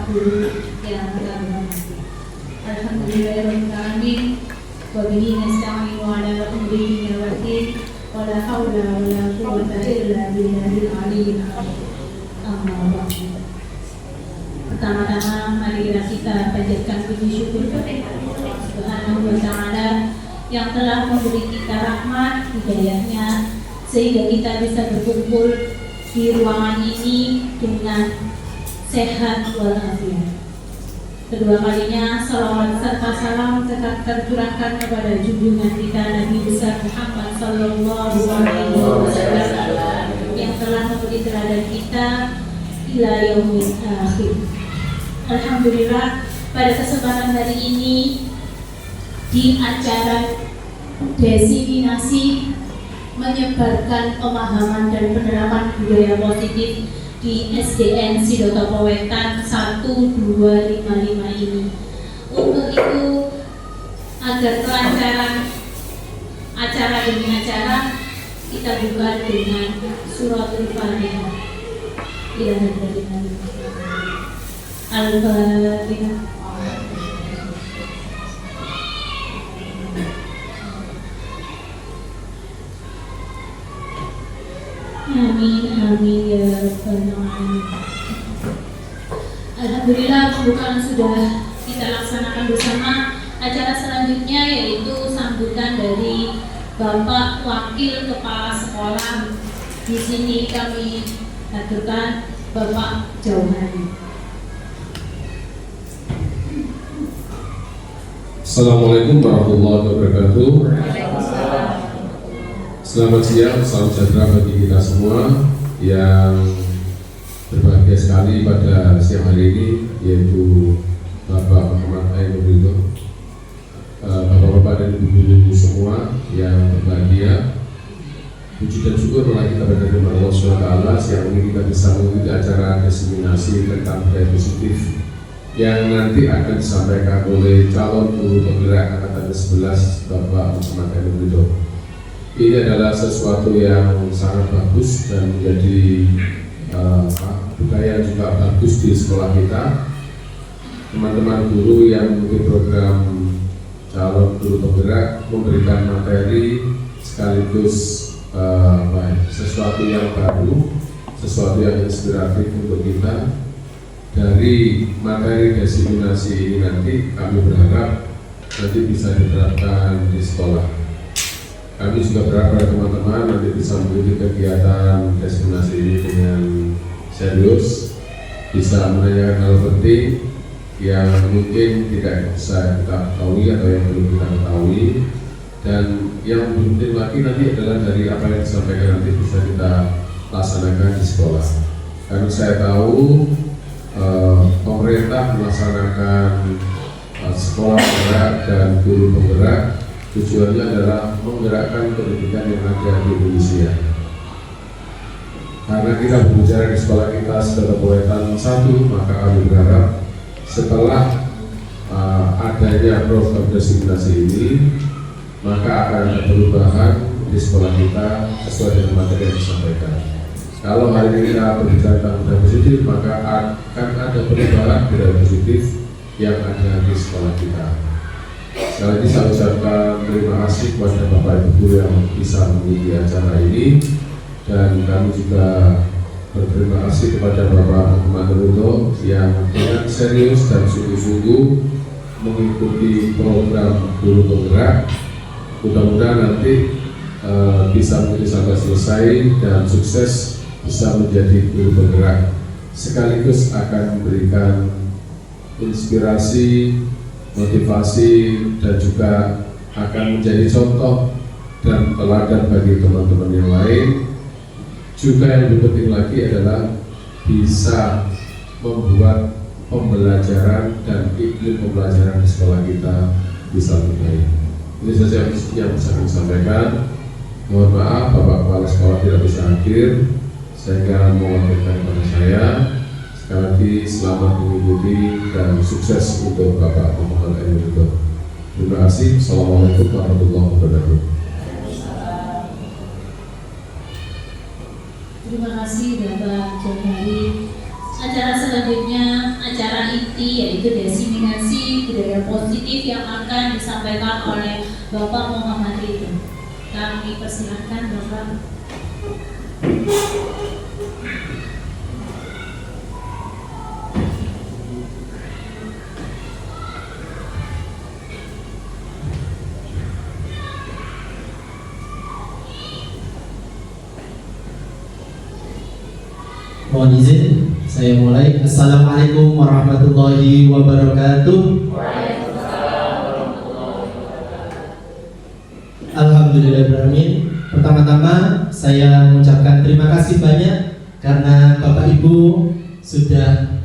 guru yang telah berhormati. Alhamdulillahirabbil alamin. Wa bihi nasta'inu 'ala umuri wa din. Wa la haula wa la quwwata illa billahil aliyyil azim. Amma ba'du. Pertama-tama mari kita panjatkan puji syukur kepada Allah Subhanahu wa taala yang telah memberi kita rahmat hidayahnya sehingga kita bisa berkumpul di ruangan ini dengan sehat walafiat. Kedua kalinya salawat serta salam tetap tercurahkan kepada junjungan kita Nabi besar Muhammad sallallahu alaihi wasallam yang telah memberi teladan kita ila yaumil akhir. Alhamdulillah, pada kesempatan hari ini di acara diseminasi menyebarkan pemahaman dan penerapan budaya positif di SDN Sidotopo Wetan 1255 ini. Untuk itu, agar kelancaran acara demi acara, kita buka dengan suratul Fatihah. Al-Fatihah. Amin, amin ya rabbal alamin. Alhamdulillah, pembukaan sudah kita laksanakan bersama. Acara selanjutnya yaitu sambutan dari Bapak Wakil Kepala Sekolah. Di sini kami haturkan Bapak Jauhani. Assalamualaikum warahmatullahi wabarakatuh. Selamat siang, salam sejahtera bagi kita semua yang berbahagia sekali pada siang hari ini, yaitu Bapak Muhammad Ainur Ridho, Bapak-bapak dan ibu-ibu semua yang berbahagia. Puji dan syukur telah kita berterima Allah SWT siang ini kita bisa mengikuti acara diseminasi tentang budaya positif yang nanti akan disampaikan oleh calon guru penggerak angkatan ke-11 Bapak Muhammad Ainur Ridho. Ini adalah sesuatu yang sangat bagus dan menjadi budaya juga bagus di sekolah kita. Teman-teman guru yang mengikuti program calon guru penggerak memberikan materi sekaligus sesuatu yang baru, sesuatu yang inspiratif untuk kita. Dari materi diseminasi ini nanti kami berharap nanti bisa diterapkan di sekolah. Kami juga berharap pada teman-teman nanti bisa mengikuti kegiatan diseminasi ini dengan serius, bisa menanyakan hal penting yang mungkin tidak bisa kita ketahui atau yang belum kita ketahui, dan yang penting lagi nanti adalah dari apa yang disampaikan nanti bisa kita laksanakan di sekolah. Karena saya tahu pemerintah melaksanakan sekolah penggerak dan guru penggerak tujuannya adalah menggerakkan pendidikan yang ada di Indonesia. Karena kita berbicara di sekolah kita Sidotopo Wetan 1, maka kami berharap setelah adanya program diseminasi ini, maka akan ada perubahan di sekolah kita sesuai dengan materi yang disampaikan. Kalau hari ini kita berbicara tentang budaya positif, maka akan ada perubahan budaya positif yang ada di sekolah kita. Sekali lagi saya ucapkan terima kasih kepada Bapak Ibu Guru yang bisa mengikuti acara ini, dan kami juga berterima kasih kepada Bapak Muhammad Ridho yang dengan serius dan sungguh-sungguh mengikuti program guru penggerak. Mudah-mudahan nanti bisa mengikuti sampai selesai dan sukses bisa menjadi guru penggerak, sekaligus akan memberikan inspirasi, motivasi, dan juga akan menjadi contoh dan teladan bagi teman-teman yang lain. Juga yang lebih penting lagi adalah bisa membuat pembelajaran dan iklim pembelajaran di sekolah kita bisa lebih baik. Ini saja yang bisa kami sampaikan. Mohon maaf Bapak Kepala Sekolah tidak bisa hadir, sehingga mewakilkan kepada saya. Sekali lagi selamat mengikuti dan sukses untuk Bapak Muhammad Ainur Ridho. Terima kasih. Assalamualaikum warahmatullahi wabarakatuh. Terima kasih Bapak Jauhani. Acara selanjutnya, acara inti yaitu diseminasi budaya positif yang akan disampaikan oleh Bapak Muhammad Ridho. Kami persilakan Bapak. Mohon izin, saya mulai. Assalamualaikum warahmatullahi wabarakatuh. Alhamdulillahirrahmanirrahim. Pertama-tama saya mengucapkan terima kasih banyak karena Bapak Ibu sudah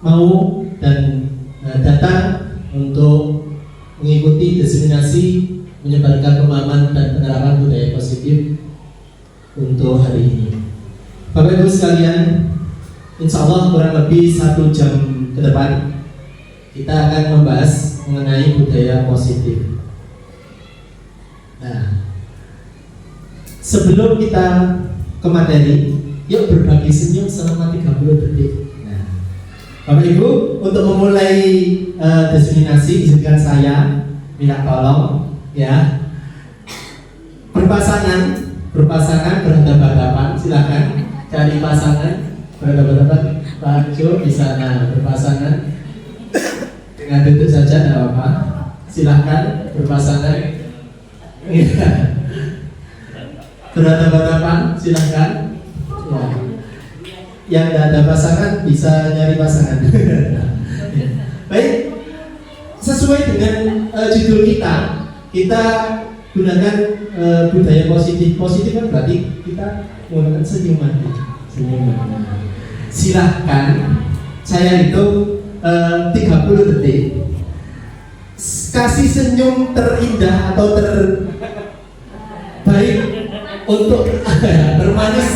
mau dan datang untuk mengikuti diseminasi menyebarkan pemahaman dan penerapan budaya positif untuk hari ini. Bapak Ibu sekalian, insya Allah kurang lebih 1 jam ke depan kita akan membahas mengenai budaya positif. Nah, sebelum kita ke materi, yuk berbagi senyum selama 30 detik. Nah, Bapak Ibu, untuk memulai diseminasi, izinkan saya minta tolong ya, berpasangan berhadapan-hadapan, silakan cari pasangan berhadapan-hadapan. Pak Jo di sana berpasangan dengan duduk saja, tidak apa-apa. Silakan berpasangan. Berhadapan-hadapan, silakan. Ya. Yang tidak ada pasangan bisa nyari pasangan. Baik, sesuai dengan judul kita gunakan budaya positif. Positif kan berarti kita menggunakan senyuman. Silahkan, saya hitung 30 detik. Kasih senyum terindah atau terbaik untuk bermanis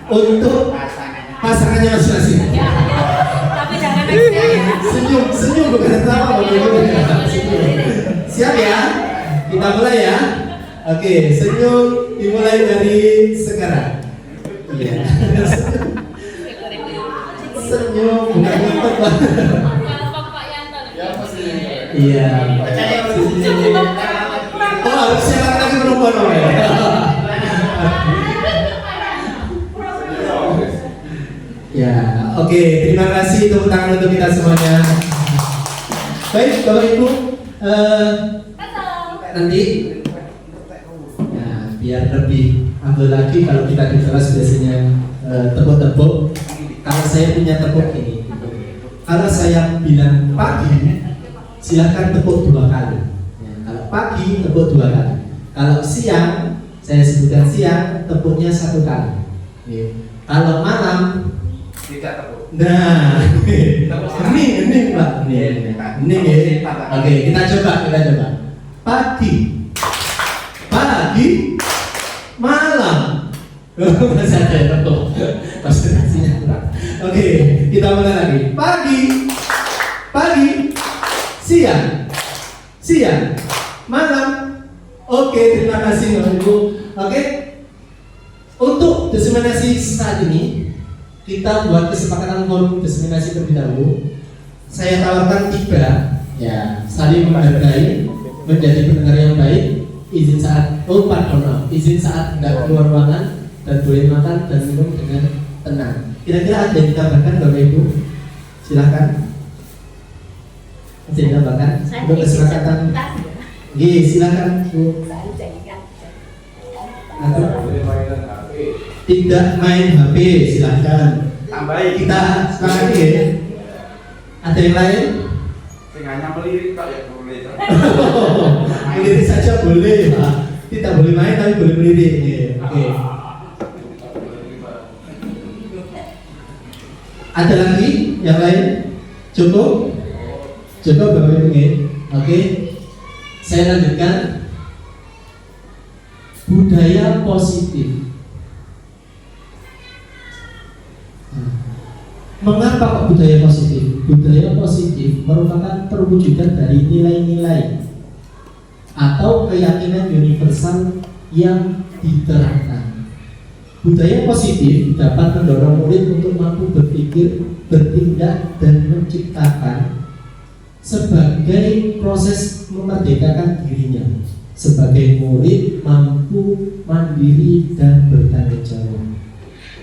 untuk pasangannya masing-masing. Tapi jangan ya. Senyum bukan tertawa. Siap ya? Kita mulai ya. Oke, senyum dimulai dari sekarang. Iya. Senyum bukan ngumpet, Pak. Iya. Oh, harusnya laki-laki perempuan ya. Ya, oke. Terima kasih, tepuk tangan untuk kita semuanya. Baik, Bapak Ibu, nanti biar lebih ambil lagi kalau kita di kelas biasanya tepuk-tepuk. Kalau saya punya tepuk ini, kalau saya bilang pagi, silahkan tepuk 2 kali. Ya, kalau pagi tepuk 2 kali. Kalau siang, saya sebutkan siang, tepuknya 1 kali. Ya. Kalau malam tidak tepuk. Nah, hening Pak, hening ya. Oke, kita coba. Pagi, malam. Masih ada yang tepuk. Konsentrasinya kurang. Oke, kita mulai lagi. Pagi, siang, malam. Oke, terima kasih Bapak Ibu. Oke, untuk diseminasi saat ini kita buat kesepakatan forum diseminasi terlebih dahulu. Saya tawarkan 3, ya, saling menghargai, menjadi pendengar yang baik, izin saat hendak keluar ruangan, dan boleh makan dan minum dengan tenang. Kira-kira ada yang ditambahkan Bapak Ibu? Silahkan. Ada yang ditambahkan untuk kesepakatan? Silahkan Bu. Tidak main HP, silahkan. Tambahin. Kita sekarang ini ya. Ada yang lain? Hanya melirik tak ya boleh. Melirik saja boleh, Pak. Tidak boleh main tapi boleh melirik. Oke. Ada lagi yang lain? Cukup Bapak Ibu. Oke. Saya lanjutkan. Budaya positif. Mengapa kok budaya positif? Budaya positif merupakan perwujudan dari nilai-nilai atau keyakinan universal yang diterapkan. Budaya positif dapat mendorong murid untuk mampu berpikir, bertindak, dan menciptakan sebagai proses memerdekakan dirinya. Sebagai murid mampu mandiri dan bertanggung jawab.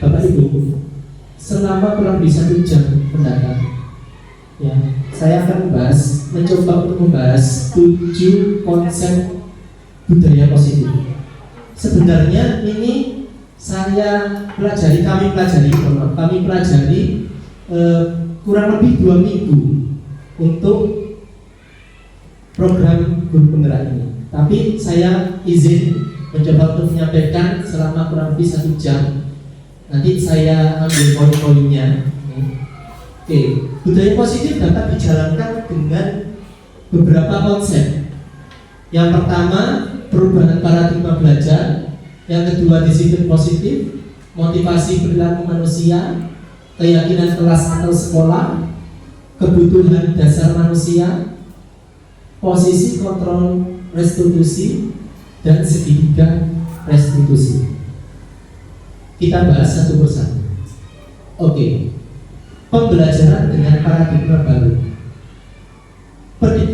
Bapak Ibu, selama kurang lebih 1 jam mendatang, ya, saya akan mencoba untuk membahas 7 konsep budaya positif. Sebenarnya ini kami pelajari kurang lebih 2 minggu untuk program guru penggerak ini. Tapi saya izin mencoba untuk menyampaikan selama kurang lebih 1 jam. Nanti saya ambil poin-poinnya. Oke, budaya positif dapat dijalankan dengan beberapa konsep. Yang pertama, perubahan paradigma belajar. Yang kedua, disiplin positif, motivasi perilaku manusia, keyakinan kelas atau sekolah, kebutuhan dasar manusia, posisi kontrol restitusi, dan segitiga restitusi. Kita bahas satu persatu. Oke, pembelajaran dengan paradigma baru.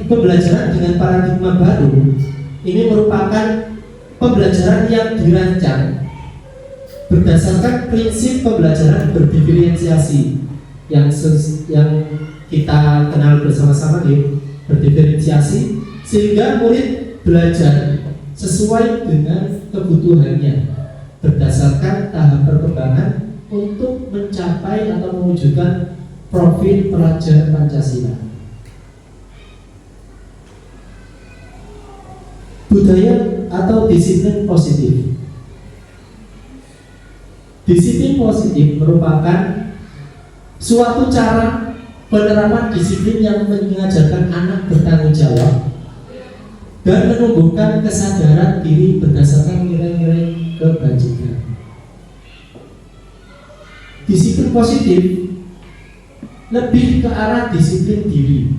Pembelajaran dengan paradigma baru ini merupakan pembelajaran yang dirancang berdasarkan prinsip pembelajaran berdiferensiasi yang kita kenal bersama-sama, berdiferensiasi, sehingga murid belajar sesuai dengan kebutuhannya berdasarkan tahap perkembangan untuk mencapai atau mewujudkan profil pelajar Pancasila. Budaya atau disiplin positif. Disiplin positif merupakan suatu cara penerapan disiplin yang mengajarkan anak bertanggung jawab dan menumbuhkan kesadaran diri berdasarkan nilai-nilai kebajikan. Disiplin positif lebih ke arah disiplin diri,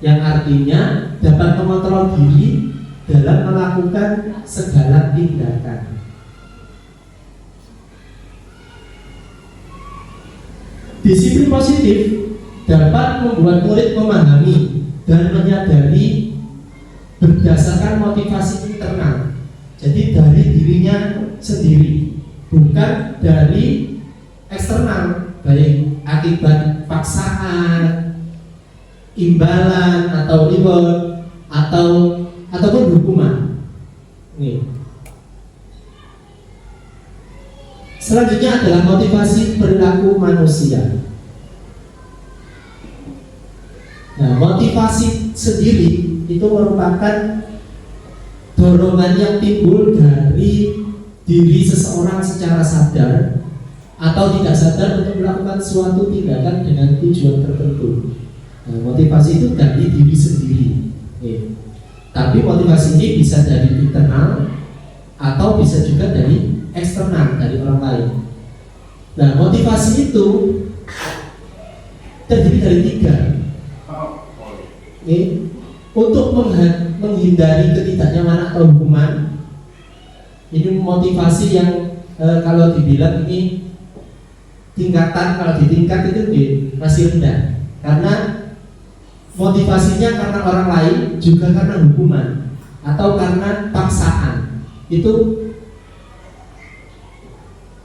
yang artinya dapat mengontrol diri dalam melakukan segala tindakan. Disiplin positif dapat membuat murid memahami dan menyadari berdasarkan motivasi internal. Jadi dari dirinya sendiri, bukan dari eksternal, baik akibat paksaan, imbalan atau reward ataupun hukuman. Nih. Selanjutnya adalah motivasi perilaku manusia. Nah, motivasi sendiri itu merupakan dorongan yang timbul dari diri seseorang secara sadar atau tidak sadar untuk melakukan suatu tindakan dengan tujuan tertentu. Nah, motivasi itu dari diri sendiri. Tapi motivasi ini bisa dari internal atau bisa juga dari eksternal, dari orang lain. Nah, motivasi itu terdiri dari 3. Untuk menghindari ketidaknyamanan atau hukuman. Ini motivasi yang kalau dibilang ini tingkatan, kalau ditingkat itu masih rendah, karena motivasinya karena orang lain, juga karena hukuman atau karena paksaan. Itu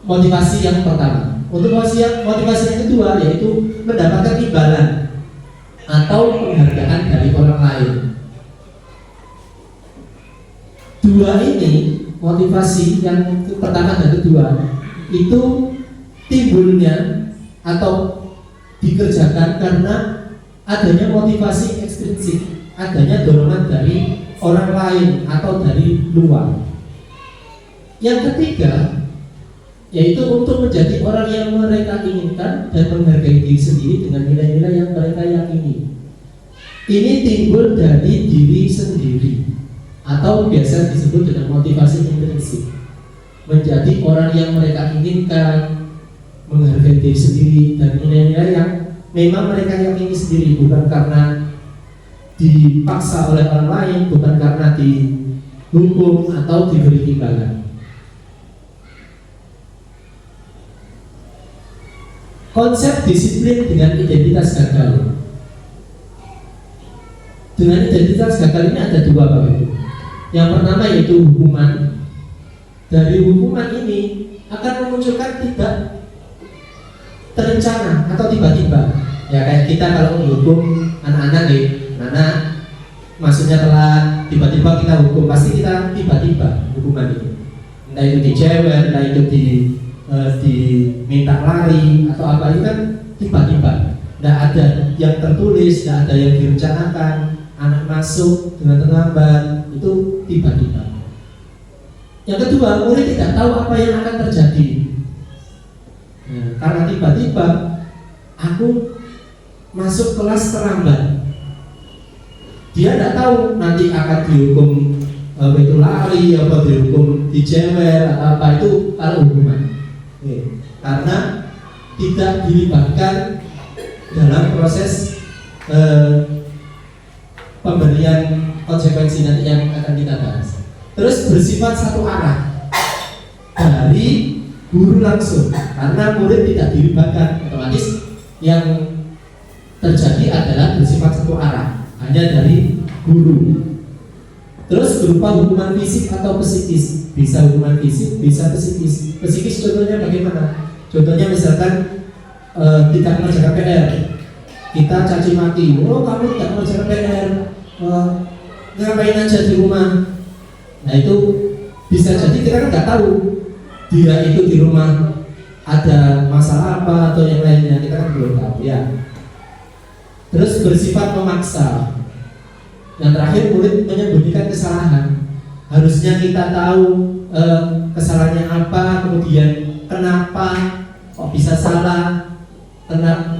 motivasi yang pertama. Untuk motivasi yang kedua yaitu mendapatkan imbalan atau penghargaan dari orang lain. 2 ini, motivasi yang pertama dan kedua, itu timbulnya atau dikerjakan karena adanya motivasi ekstrinsik, adanya dorongan dari orang lain atau dari luar. Yang ketiga yaitu untuk menjadi orang yang mereka inginkan dan menghargai diri sendiri dengan nilai-nilai yang mereka yakini. Ini timbul dari diri sendiri atau biasa disebut dengan motivasi intrinsik. Menjadi orang yang mereka inginkan, menghargai diri sendiri dan nilai-nilai yang memang mereka yakini sendiri, bukan karena dipaksa oleh orang lain, bukan karena dihukum atau diberi imbalan. konsep disiplin dengan identitas gagal. Dengan identitas gagal ini ada dua Bapak Ibu. Yang pertama yaitu hukuman. Dari hukuman ini akan memunculkan tidak terencana atau tiba-tiba. Ya kayak kita kalau menghukum anak-anak nih, anak maksudnya telat, tiba-tiba kita hukum, pasti kita tiba-tiba hukuman ini. Entah itu dijewer, entah itu diminta lari atau apa, itu kan tiba-tiba. Tidak ada yang tertulis, tidak ada yang direncanakan. Anak masuk dengan terlambat, itu tiba-tiba. Yang kedua, murid tidak tahu apa yang akan terjadi. Nah, karena tiba-tiba aku masuk kelas terlambat, dia tidak tahu nanti akan dihukum itu lari, apa dihukum dijewer atau apa, itu kalau hukuman. Karena tidak dilibatkan dalam proses pemberian konsekuensi nanti yang akan kita bahas. Terus bersifat satu arah dari guru langsung, karena murid tidak dilibatkan, otomatis yang terjadi adalah bersifat satu arah, hanya dari guru. Terus berupa hukuman fisik atau psikis, bisa hukuman fisik, bisa psikis. Psikis contohnya bagaimana? Contohnya misalkan tidak mengerjakan PR, kita caci maki, oh kamu tidak mengerjakan PR, ngapain aja di rumah. Nah itu bisa jadi kita kan nggak tahu dia itu di rumah ada masalah apa atau yang lainnya, kita kan belum tahu ya. Terus bersifat memaksa. Yang terakhir, murid menyembunyikan kesalahan. Harusnya kita tahu kesalahannya apa, kemudian kenapa kok bisa salah,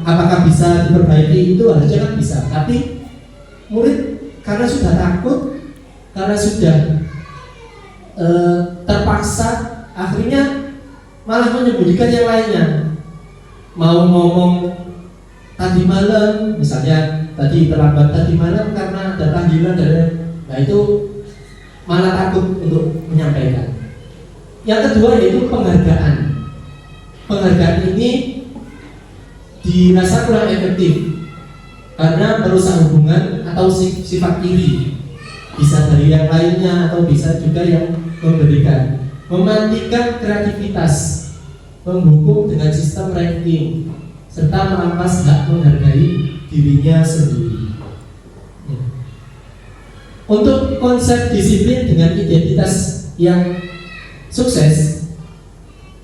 apakah bisa diperbaiki, itu harusnya kan bisa. Tapi murid karena sudah takut, karena sudah terpaksa, akhirnya malah menyembunyikan yang lainnya. Mau ngomong tadi malam, misalnya tadi terlambat tadi malam karena ada panggilan dari, nah itu malah takut untuk menyampaikan. Yang kedua yaitu penghargaan. Penghargaan ini dirasa kurang efektif karena merusak hubungan atau sifat iri. Bisa dari yang lainnya atau bisa juga yang memberikan. Mematikan kreativitas, menghukum dengan sistem ranking, serta merampas hak menghargai dirinya sendiri. Untuk konsep disiplin dengan identitas yang sukses,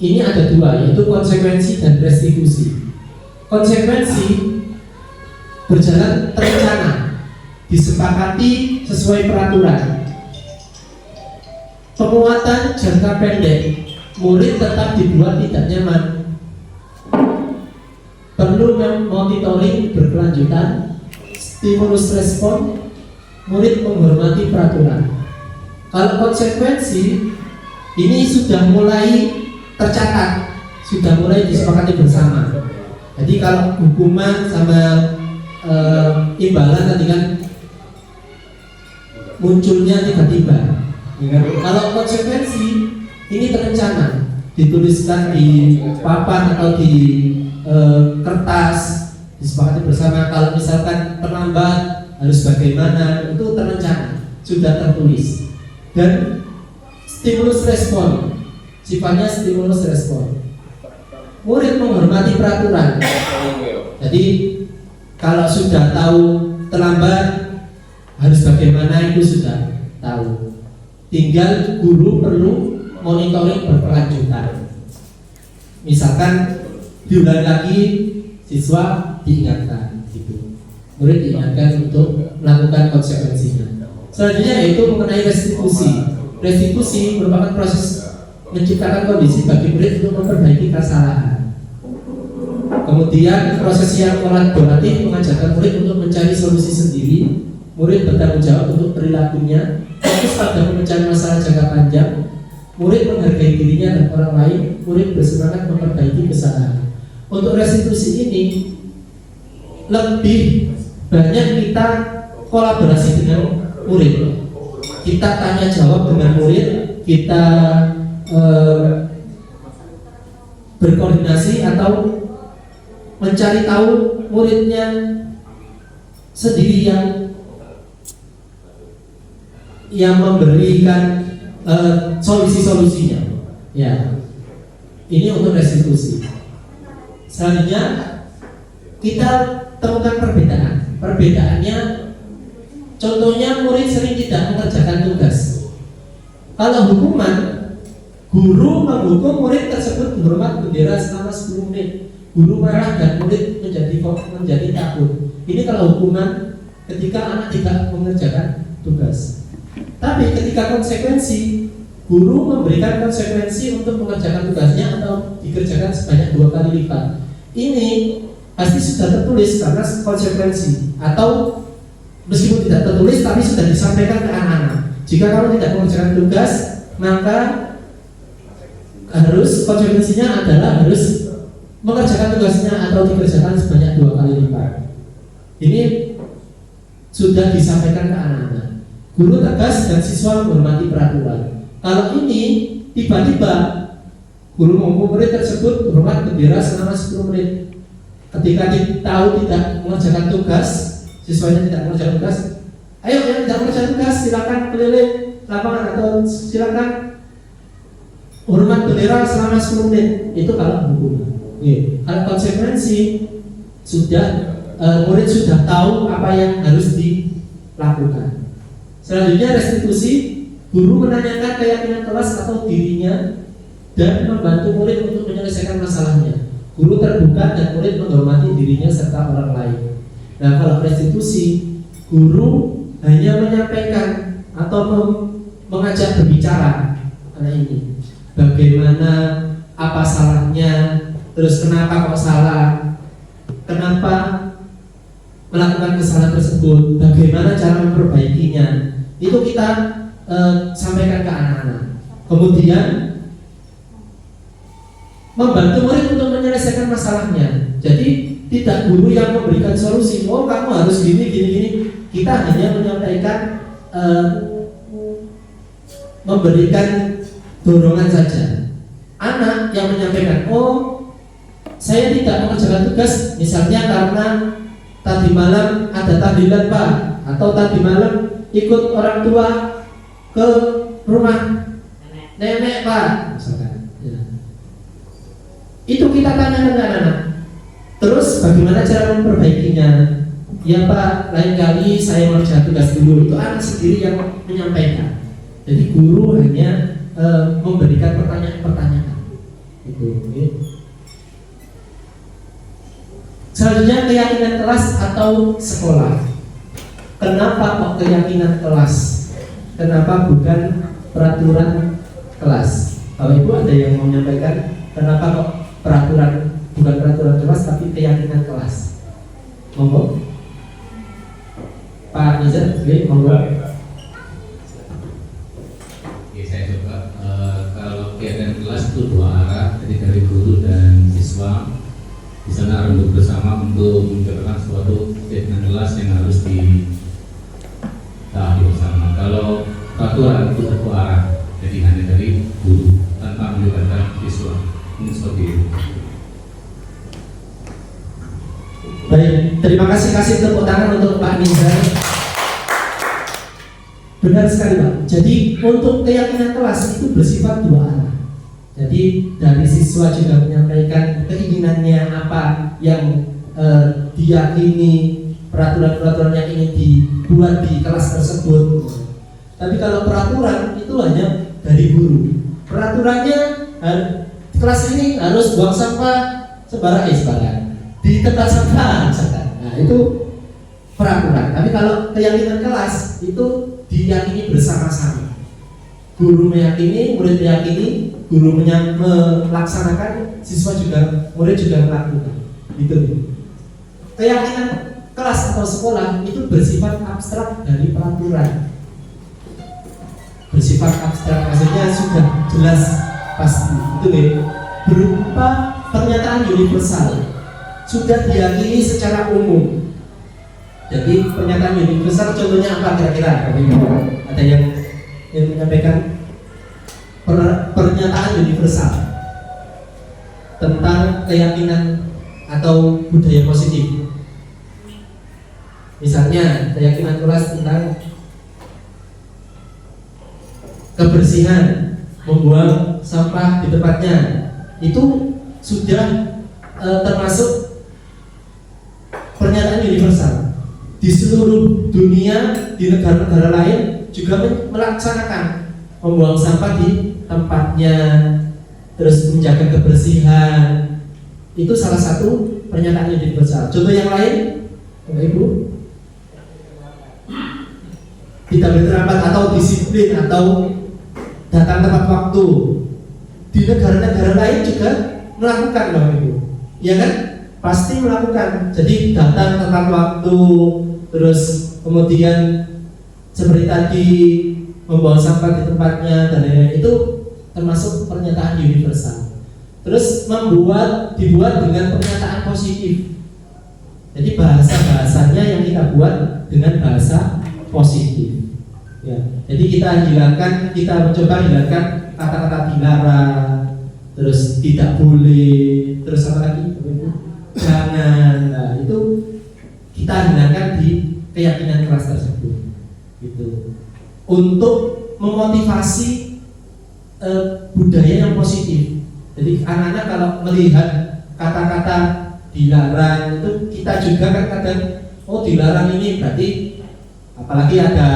ini ada dua, yaitu konsekuensi dan restitusi. Konsekuensi berjalan terencana, disepakati sesuai peraturan. Penguatan jangka pendek, murid tetap dibuat tidak nyaman, perlu monitoring berkelanjutan, stimulus respon, murid menghormati peraturan. Kalau konsekuensi ini sudah mulai tercatat, sudah mulai disepakati bersama. Jadi kalau hukuman sama imbalan tadi kan munculnya tiba-tiba. Kalau konsekuensi ini terencana, dituliskan di papan atau di kertas, disepakati bersama. Kalau misalkan terlambat harus bagaimana, itu terencana, sudah tertulis. Dan stimulus respon, sifatnya stimulus respon. Murid menghormati peraturan. Jadi kalau sudah tahu terlambat harus bagaimana, itu sudah tahu. Tinggal guru perlu monitoring berkelanjutan. Misalkan diulang lagi, siswa diingatkan, gitu. Murid diingatkan untuk melakukan konsekuensinya. Selanjutnya yaitu mengenai restitusi. Restitusi merupakan proses menciptakan kondisi bagi murid untuk memperbaiki kesalahan. Kemudian proses yang kolaboratif mengajarkan murid untuk mencari solusi sendiri. Murid bertanggung jawab untuk perilakunya, fokus pada mencari masalah jangka panjang. Murid menghargai dirinya dan orang lain. Murid bersemangat memperbaiki kesalahan. Untuk restitusi ini lebih banyak kita kolaborasi dengan murid. Kita tanya jawab dengan murid, kita berkoordinasi atau mencari tahu muridnya sendiri yang memberikan solusi-solusinya. Ya, ini untuk restitusi. Selanjutnya kita temukan perbedaan. Perbedaannya, contohnya murid sering tidak mengerjakan tugas. Kalau hukuman, guru menghukum murid tersebut menghormat bendera selama 10 menit. Guru marah dan murid menjadi takut. Ini kalau hukuman ketika anak tidak mengerjakan tugas. Tapi ketika konsekuensi, guru memberikan konsekuensi untuk mengerjakan tugasnya atau dikerjakan sebanyak 2 kali lipat. Ini pasti sudah tertulis karena konsekuensi, atau meskipun tidak tertulis tapi sudah disampaikan ke anak-anak. Jika kamu tidak mengerjakan tugas, maka konsekuensinya adalah harus mengerjakan tugasnya atau dikerjakan sebanyak 2 kali lipat. Ini sudah disampaikan ke anak-anak. Guru tegas dan siswa menghormati peraturan. Kalau ini tiba-tiba guru menghukum murid tersebut menghormat bendera selama 10 menit. Ketika tahu tidak mengerjakan tugas, siswanya tidak mengerjakan tugas, ayo yang tidak mengerjakan tugas silakan keliling lapangan atau silakan hormat bendera selama 10 menit. Itu kalau hukuman. Kalau konsekuensi sudah murid sudah tahu apa yang harus dilakukan. Selanjutnya restitusi, guru menanyakan keyakinan kelas atau dirinya dan membantu murid untuk menyelesaikan masalahnya. Guru terbuka dan murid menghormati dirinya serta orang lain. Nah, kalau restitusi, guru hanya menyampaikan atau mengajak berbicara anak ini. Bagaimana, apa salahnya, terus kenapa kok salah, kenapa melakukan kesalahan tersebut, bagaimana cara memperbaikinya. Itu kita sampaikan ke anak-anak. Kemudian membantu murid untuk menyelesaikan masalahnya. Jadi tidak guru yang memberikan solusi. Oh, kamu harus gini. Kita hanya menyampaikan, memberikan dorongan saja. Anak yang menyampaikan, oh, saya tidak mengerjakan tugas, misalnya karena tadi malam ada tahlilan Pak, atau tadi malam ikut orang tua ke rumah nenek Pak, misalkan. Ya. Itu kita tanyakan ke anak-anak. Terus bagaimana cara memperbaikinya? Ya Pak, lain kali saya mengerjakan tugas dulu. Itu anak sendiri yang menyampaikan. Jadi guru hanya memberikan pertanyaan-pertanyaan. Itu. Okay. Selanjutnya keyakinan kelas atau sekolah. Kenapa kok keyakinan kelas? Kenapa bukan peraturan kelas? Kalau Ibu ada yang mau menyampaikan kenapa kok peraturan, bukan peraturan kelas tapi keyakinan kelas? Monggo. Pak Nizar, monggo. Oke, saya coba. Kalau keyakinan kelas itu 2 arah, jadi dari guru dan siswa. Di sana rembuk bersama untuk menciptakan suatu keyakinan kelas yang harus ditaati bersama. Kalau peraturan itu 1 arah, jadi hanya dari guru tanpa melibatkan siswa. Ini seperti itu. Baik, terima kasih tepuk tangan untuk Pak Nizar. Benar sekali Pak. Jadi untuk keyakinan kelas itu bersifat 2 arah. Jadi dari siswa juga menyampaikan keinginannya apa yang diyakini, peraturan-peraturan yang ingin dibuat di kelas tersebut. Tapi kalau peraturan itu hanya dari guru. Peraturannya kelas ini harus buang sampah sembarangan di tempat sampah misalkan. Nah, itu peraturan. Tapi kalau keyakinan kelas itu diyakini bersama-sama. Guru meyakini, murid meyakini, guru melaksanakan, siswa juga, murid juga melakukan. Gitu. Keyakinan kelas atau sekolah itu bersifat abstrak dari peraturan. Bersifat abstrak, maksudnya sudah jelas pasti. Itu nih, berupa pernyataan universal, sudah diyakini secara umum. Jadi pernyataan universal contohnya apa kira-kira? Ada yang menyampaikan pernyataan universal tentang keyakinan atau budaya positif. Misalnya keyakinan kelas tentang kebersihan, membuang sampah di tempatnya, itu sudah termasuk pernyataan universal. Di seluruh dunia, di negara-negara lain juga melaksanakan membuang sampah di tempatnya, terus menjaga kebersihan. Itu salah satu pernyataan universal. Contoh yang lain, Bapak Ibu, tidak berterlambat atau disiplin atau datang tepat waktu. Di negara-negara lain juga melakukan, Bapak Ibu, ya kan? Pasti melakukan. Jadi datang tepat waktu, terus kemudian seperti tadi membuang sampah di tempatnya dan lain-lain, itu termasuk pernyataan universal. Terus dibuat dengan pernyataan positif. Jadi bahasanya yang kita buat dengan bahasa positif. Ya. Jadi kita mencoba hilangkan kata-kata dilarang, terus tidak boleh, terus apa lagi? Jangan. Nah, itu kita hilangkan di keyakinan kelas tersebut. Gitu. Untuk memotivasi budaya yang positif. Jadi anak-anak kalau melihat kata-kata dilarang itu, kita juga kan kadang, oh dilarang ini berarti, apalagi ada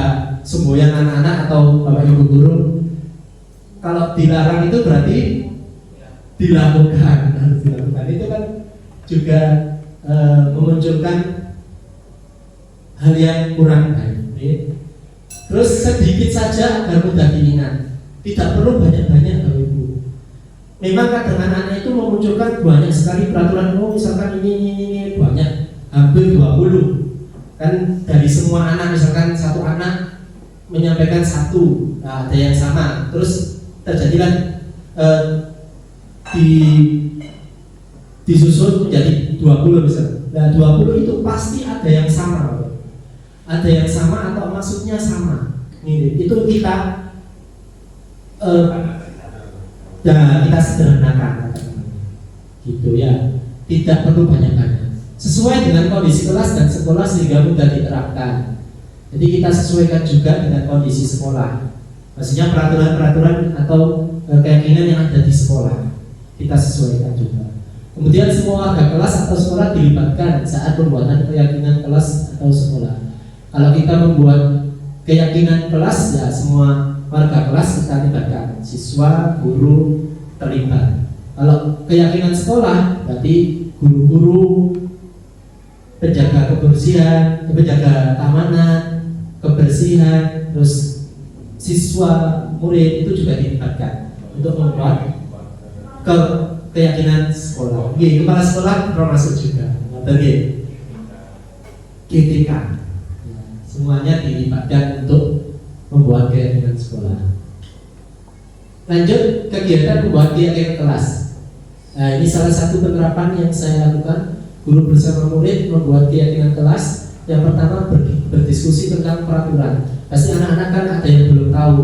semboyan anak-anak atau bapak ibu guru, kalau dilarang itu berarti dilakukan, harus dilakukan. Itu kan juga memunculkan hal yang kurang baik. Terus sedikit saja agar mudah diingat, tidak perlu banyak-banyak Bapak Ibu. Memang kadang anak-anak itu memunculkan banyak sekali peraturan, misalkan ini banyak, hampir 20. Kan dari semua anak, misalkan satu anak menyampaikan satu, nah, ada yang sama, terus terjadilah disusun menjadi 20 misalnya. Nah 20 itu pasti ada yang sama, ada yang sama atau maksudnya sama. Ini itu kita kita sederhanakan, gitu ya. Tidak perlu banyak-banyak. Sesuai dengan kondisi kelas dan sekolah sehingga mudah diterapkan. Jadi kita sesuaikan juga dengan kondisi sekolah. Maksudnya peraturan-peraturan atau keyakinan yang ada di sekolah kita sesuaikan juga. Kemudian semua warga kelas atau sekolah dilibatkan saat pembuatan keyakinan kelas atau sekolah. Kalau kita membuat keyakinan kelas, ya semua warga kelas kita libatkan, siswa, guru terlibat. Kalau keyakinan sekolah, berarti guru-guru, penjaga kebersihan, penjaga keamanan, kebersihan, terus siswa, murid itu juga dilibatkan untuk membuat keyakinan sekolah. Kepala sekolah termasuk juga. Oke. GTK. Semuanya dilibatkan untuk membuat keyakinan sekolah. Lanjut kegiatan membuat keyakinan kelas. Nah, ini salah satu penerapan yang saya lakukan. Guru bersama murid membuat keyakinan kelas. Yang pertama berdiskusi tentang peraturan. Pasti anak-anak kan ada yang belum tahu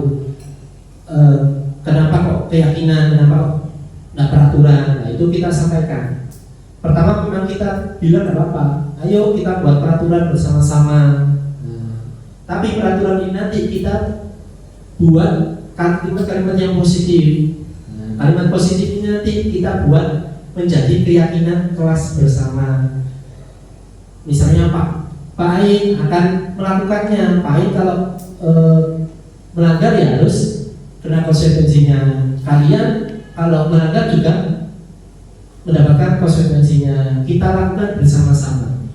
kenapa kok keyakinan, kenapa kok peraturan. Nah, itu kita sampaikan. Pertama memang kita bilang tidak apa-apa, ayo kita buat peraturan bersama-sama. Tapi peraturan ini nanti kita buat kalimat-kalimat yang positif. Kalimat positif ini nanti kita buat menjadi keyakinan kelas bersama. Misalnya Pak Ain akan melakukannya. Pak Ain kalau melanggar ya harus kena konsekuensinya. Kalian kalau melanggar juga mendapatkan konsekuensinya. Kita lakukan bersama-sama.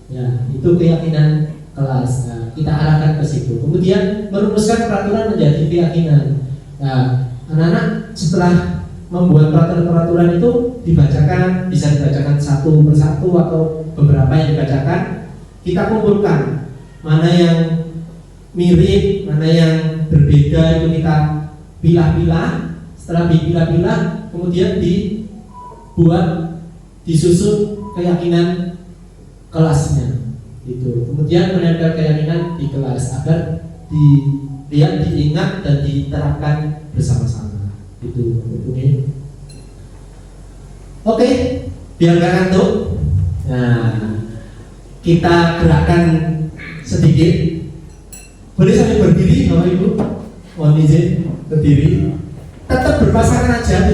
Ya, itu keyakinan kelas. Nah, kita arahkan ke situ. Kemudian merumuskan peraturan menjadi keyakinan. Nah, anak-anak setelah membuat peraturan-peraturan itu dibacakan, bisa dibacakan satu persatu atau beberapa yang dibacakan. Kita kumpulkan mana yang mirip, mana yang berbeda, itu kita pilah-pilah. Setelah dipilah-pilah, kemudian disusun keyakinan kelasnya. Gitu. Kemudian menempel keyakinan di kelas agar dilihat, diingat dan diterapkan bersama-sama. Itu. Oke. Biar nggak ngantuk. Nah, kita gerakkan sedikit. Boleh sambil berdiri, Bapak Ibu. Mohon izin berdiri. Tetap berpasangan aja,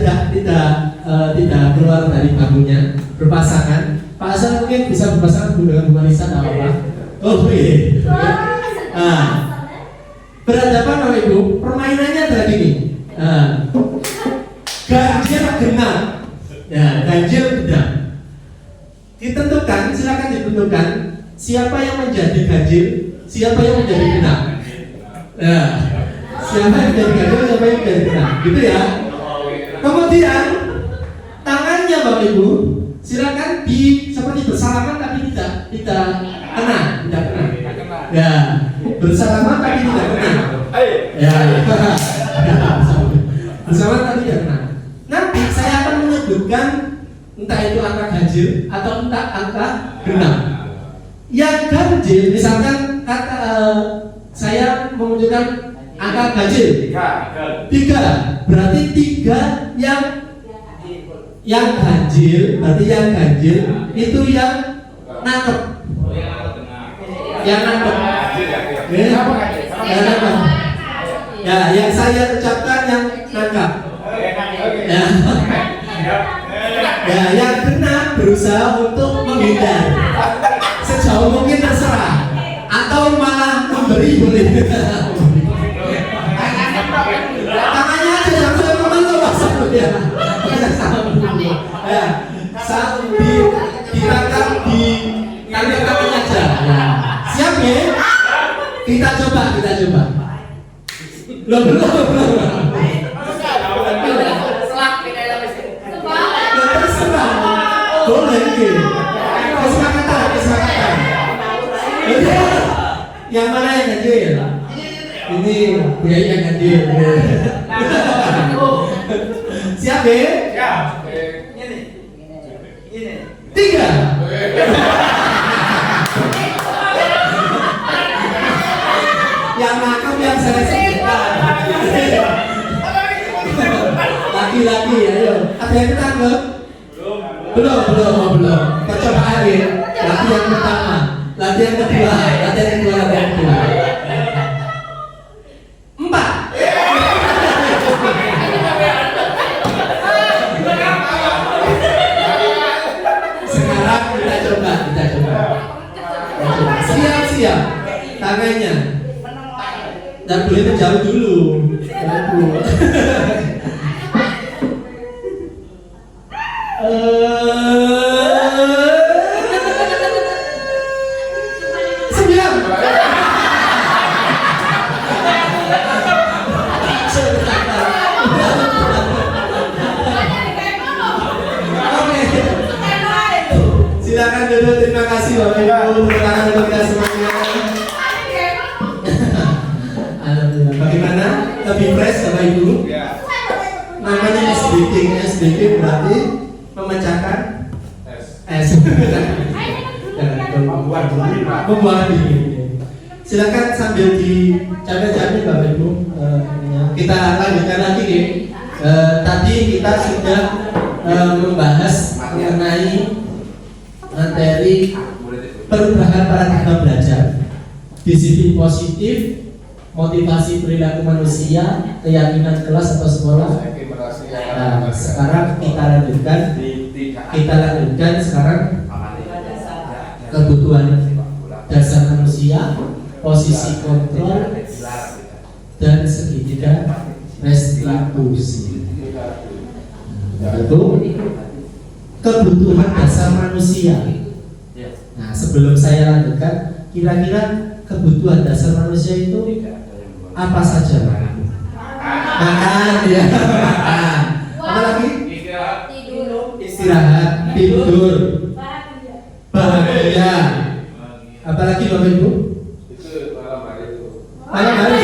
tidak keluar dari bangkunya. Berpasangan. Pak Hasan mungkin bisa berpasangan dengan Bu Marisa, nggak apa-apa. Oh iya. Nah, berhadapan Bapak Ibu. Permainannya adalah gini. Ganjil genap. Ya, ganjil genap. Ditentukan, silakan ditentukan siapa yang menjadi ganjil, siapa yang menjadi genap. Ya, siapa yang menjadi ganjil, siapa yang menjadi genap, gitu ya. Kemudian tangannya Bapak Ibu, silakan seperti bersalaman tapi tidak kena. Ya, bersalaman tapi tidak kena. Ya, bersalaman tapi tidak kena. Nanti saya akan menyebutkan entah itu angka ganjil atau entah angka genap. Yang ganjil, misalkan kata saya menunjukkan angka ganjil 3, berarti 3 yang ganjil, berarti yang ganjil itu yang nangkep, yang nangkep, yang nangkep. Ya, yang saya ucapkan yang nangkep. Ya. Ya, yang genap berusaha untuk menghindar sejauh mungkin terserah atau malah memberi boleh. Tangannya aja jangan sampai memeluk maksudnya. Ya, saat ditangkap di tangkap kakinya aja. Ya. Siap ya? Kita coba. Belum. Boleh gitu. Kesepakatan. Yang mana yang ganjil? Ini biaya yang ganjil. Siap ya? Siap. Ini. 3. Yang nangkep yang saya sebutkan. Laki-laki, ayo. Ada yang ketangkep? Belum. Percobaan ya. Latihan pertama, latihan kedua. 4. Sekarang kita coba. Siap. Tangannya. Dan boleh menjauh dulu. Silakan duduk, terima kasih Bapak Ibu, tepuk tangan untuk kita semuanya. Alhamdulillah. Bagaimana? Lebih fresh Bapak Ibu? Namanya SDK berarti memecahkan S. Membuat dingin. Silakan sambil dijaga-jaga Bapak Ibu. Kita lanjutkan lagi nih. Tadi kita sudah membahas mengenai materi perubahan paradigma belajar, disiplin positif, motivasi perilaku manusia, keyakinan kelas atau sekolah. Nah, sekarang kita lanjutkan sekarang kebutuhan dasar manusia, posisi kontrol dan segitiga restitusi. Itu kebutuhan dasar manusia. Nah, sebelum saya lanjutkan, kira-kira kebutuhan dasar manusia itu apa saja? Makan, ya. Makan. Apa lagi? Istirahat, tidur, bahagia. Apa lagi Bapak Ibu? Malam hari.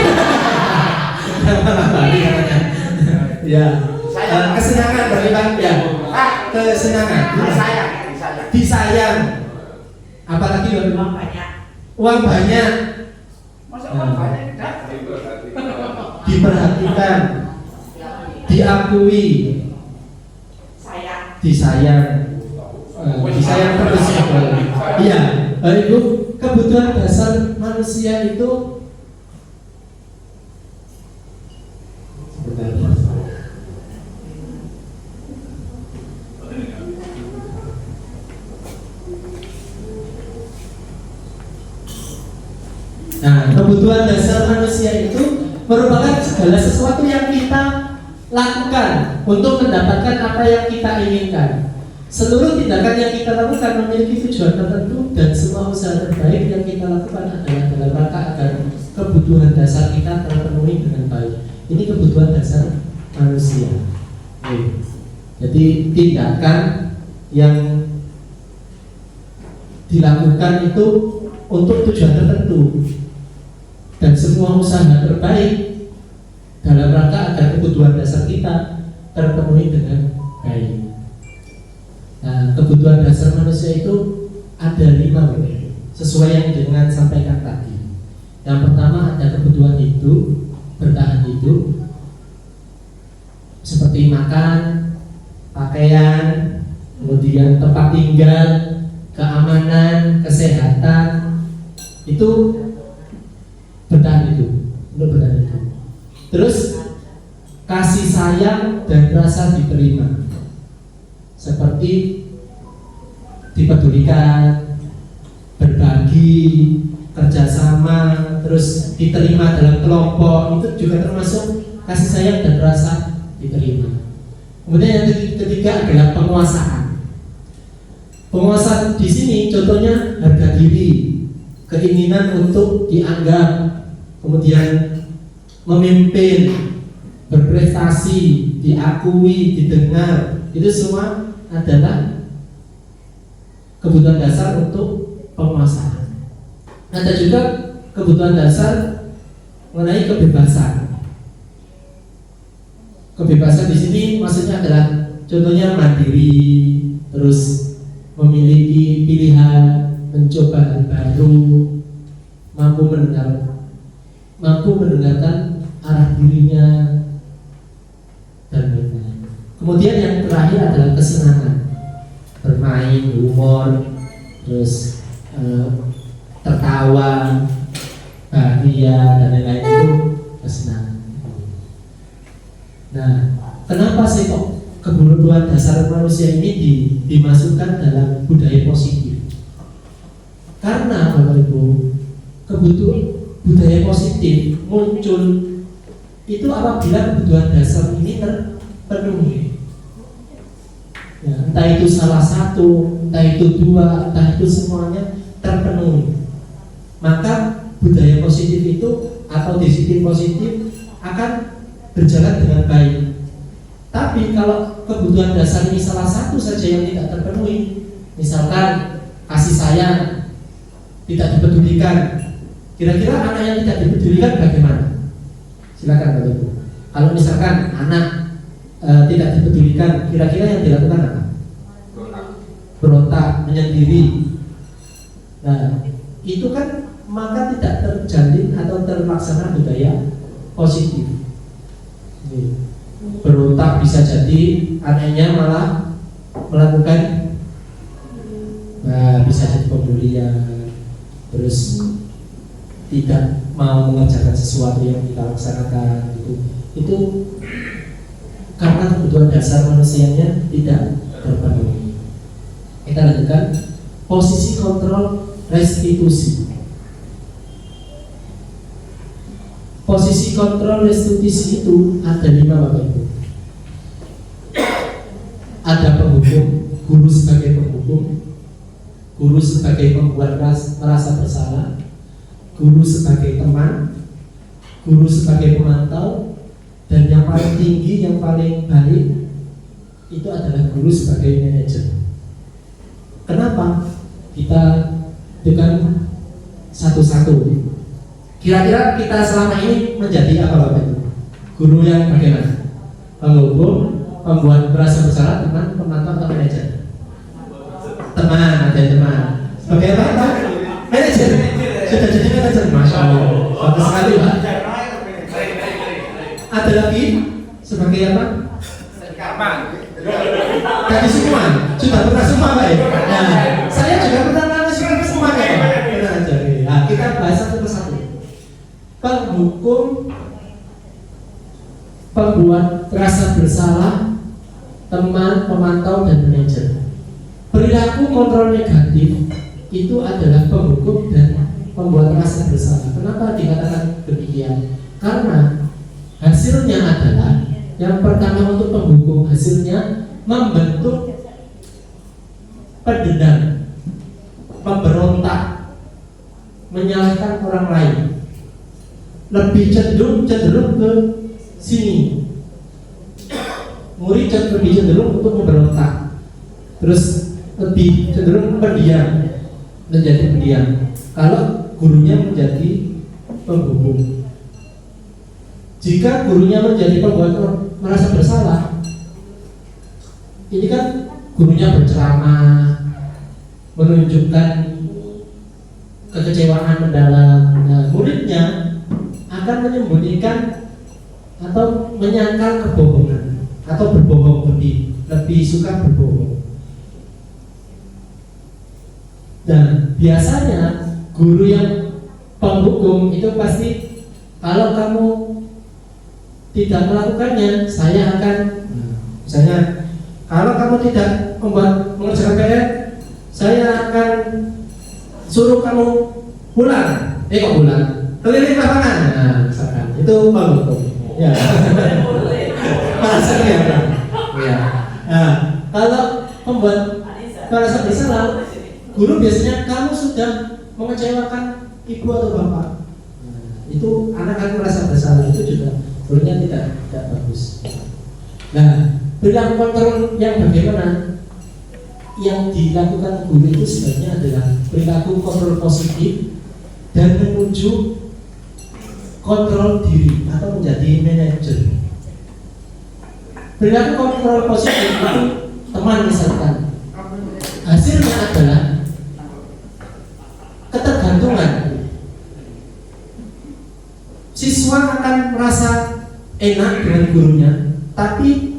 Ya. Kesenangan bagaimana ya? Kesenangan. Disayang. Apalagi uang banyak. Diperhatikan, diakui, disayang. saya terus iya, Ibu, kebutuhan dasar manusia itu sebentar. Nah, kebutuhan dasar manusia itu merupakan segala sesuatu yang kita lakukan untuk mendapatkan apa yang kita inginkan. Seluruh tindakan yang kita lakukan memiliki tujuan tertentu dan semua usaha terbaik yang kita lakukan adalah dalam rangka agar kebutuhan dasar kita terpenuhi dengan baik. Ini kebutuhan dasar manusia. Jadi tindakan yang dilakukan itu untuk tujuan tertentu dan semua usaha terbaik dalam rangka agar kebutuhan dasar kita terpenuhi dengan baik. Nah, kebutuhan dasar manusia itu ada 5 sesuai yang dengan sampaikan tadi. Yang pertama ada kebutuhan hidup, bertahan hidup, seperti makan, pakaian, kemudian tempat tinggal, keamanan, kesehatan, itu bertahan hidup, untuk bertahan hidup. Terus kasih sayang dan rasa diterima, seperti dipedulikan, berbagi, kerjasama, terus diterima dalam kelompok, itu juga termasuk kasih sayang dan rasa diterima. Kemudian yang ketiga adalah penguasaan. Penguasaan di sini contohnya harga diri, keinginan untuk dianggap, kemudian memimpin, berprestasi, diakui, didengar, itu semua adalah kebutuhan dasar untuk penguasaan. Ada juga kebutuhan dasar mengenai kebebasan. Kebebasan di sini maksudnya adalah contohnya mandiri, terus memiliki pilihan, mencoba hal baru, mampu mendengarkan arah dirinya dan lain-lain. Kemudian yang terakhir adalah kesenangan, bermain, humor, terus tertawa, bahagia dan lain-lain, itu kesenangan. Nah, kenapa sih kok kebutuhan dasar manusia ini dimasukkan dalam budaya positif? Karena Bapak Ibu, kebutuhan budaya positif muncul itu apabila kebutuhan dasar ini terpenuhi. Ya, entah itu salah satu, entah itu dua, entah itu semuanya terpenuhi. Maka budaya positif itu atau disiplin positif akan berjalan dengan baik. Tapi kalau kebutuhan dasar ini salah satu saja yang tidak terpenuhi, misalkan kasih sayang tidak dipedulikan, kira-kira anak yang tidak dipedulikan bagaimana? Silakan Bapak Ibu. Kalau misalkan anak tidak dipedulikan, kira-kira yang dilakukan apa? Berontak, menyendiri. Nah, itu kan maka tidak terjalin atau terlaksana budaya positif. Berontak bisa jadi anaknya malah melakukan, bisa jadi pembulian, terus tidak mau mengerjakan sesuatu yang kita laksanakan, itu karena kebutuhan dasar manusianya tidak terpenuhi. Kita lanjutkan posisi kontrol restitusi. Posisi kontrol restitusi itu ada 5 Bapak Ibu. Ada penghukum, guru sebagai penghukum, guru sebagai pembuat merasa bersalah, guru sebagai teman, guru sebagai pemantau, dan yang paling tinggi, yang paling baik itu adalah guru sebagai manajer. Kenapa kita dengan satu-satu? Kira-kira kita selama ini menjadi apa Bapak Ibu? Guru yang bagaimana? Penghukum, pembuat merasa bersalah, teman, pemantau, atau manajer? Teman, ada teman. Sebagai apa? Manajer. Sudah jadi manajer, Masya Allah. Bagus sekali Pak. Ada lagi sebagai apa? Tadi semua sudah pernah semua Pak ya? Nah, saya juga pernah melakukan semuanya Pak. Pernah aja. Nah, kita bahas satu persatu. Penghukum, pembuat rasa bersalah, teman, pemantau, dan manajer. Perilaku kontrol negatif itu adalah penghukum dan pembuat rasa bersalah. Kenapa dikatakan demikian? Karena hasilnya adalah yang pertama untuk penghukum, hasilnya membentuk pendendam, pemberontak, menyalahkan orang lain, lebih cenderung ke sini. Murid lebih cenderung untuk memberontak, terus lebih cenderung pendiam, menjadi pendiam. Kalau gurunya menjadi penghukum, jika gurunya menjadi pembuat merasa bersalah, ini kan gurunya berceramah, menunjukkan kekecewaan mendalam. Nah, muridnya akan menyembunyikan atau menyangkal kebohongan atau berbohong, lebih suka berbohong. Dan biasanya guru yang penghukum itu pasti, kalau kamu tidak melakukannya, saya akan, misalnya, kalau kamu tidak mengerjakan PR, saya akan suruh kamu pulang. Kok pulang? Keliling lapangan. Nah, misalkan itu penghukum. Ya. Maksudnya apa? Ya. Nah, kalau membuat merasa bersalah, guru biasanya kamu sudah mengecewakan ibu atau bapak. Itu anak akan merasa bersalah, itu juga sebenarnya tidak bagus. Nah, perilaku kontrol yang bagaimana yang dilakukan guru itu sebenarnya adalah perilaku kontrol positif dan menuju kontrol diri atau menjadi manajer. Perilaku kontrol positif itu teman misalkan, hasilnya adalah ketergantungan. Siswa akan merasa enak dengan gurunya, tapi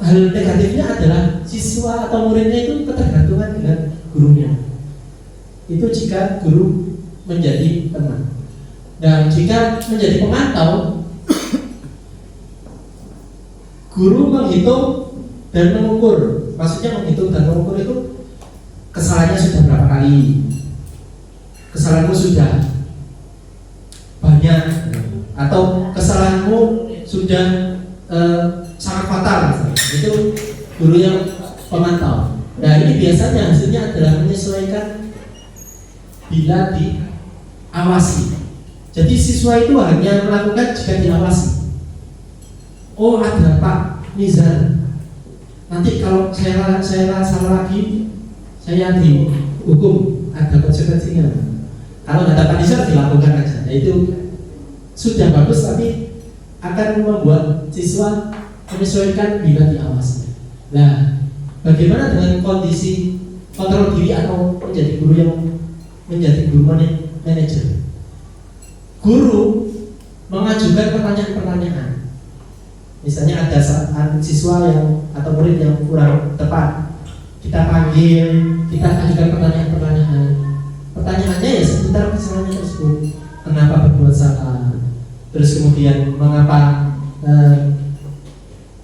hal negatifnya adalah siswa atau muridnya itu ketergantungan dengan gurunya. Itu jika guru menjadi teman. Dan jika menjadi pemantau, guru menghitung dan mengukur. Maksudnya menghitung dan mengukur itu kesalahannya sudah berapa kali, kesalahanmu sudah banyak, atau kesalahanmu sudah sangat fatal. Itu guru yang pemantau. Nah, ini biasanya hasilnya adalah menyesuaikan bila diawasi. Jadi siswa itu hanya melakukan jika diawasi. Oh, ada Pak Nizar, nanti kalau saya salah lagi, saya dihukum, ada konsekuensinya. Kalau nggak dapat Nizar, dilakukan aja. Nah, itu sudah bagus, tapi akan membuat siswa menyesuaikan bila diawasi. Nah, bagaimana dengan kondisi kontrol diri atau menjadi guru yang menjadi guru manajer? Guru mengajukan pertanyaan-pertanyaan. Misalnya ada siswa yang atau murid yang kurang tepat, kita panggil, kita ajukan pertanyaan-pertanyaan. Pertanyaannya ya seputar kesalahan tersebut. Kenapa berbuat salah? Terus kemudian mengapa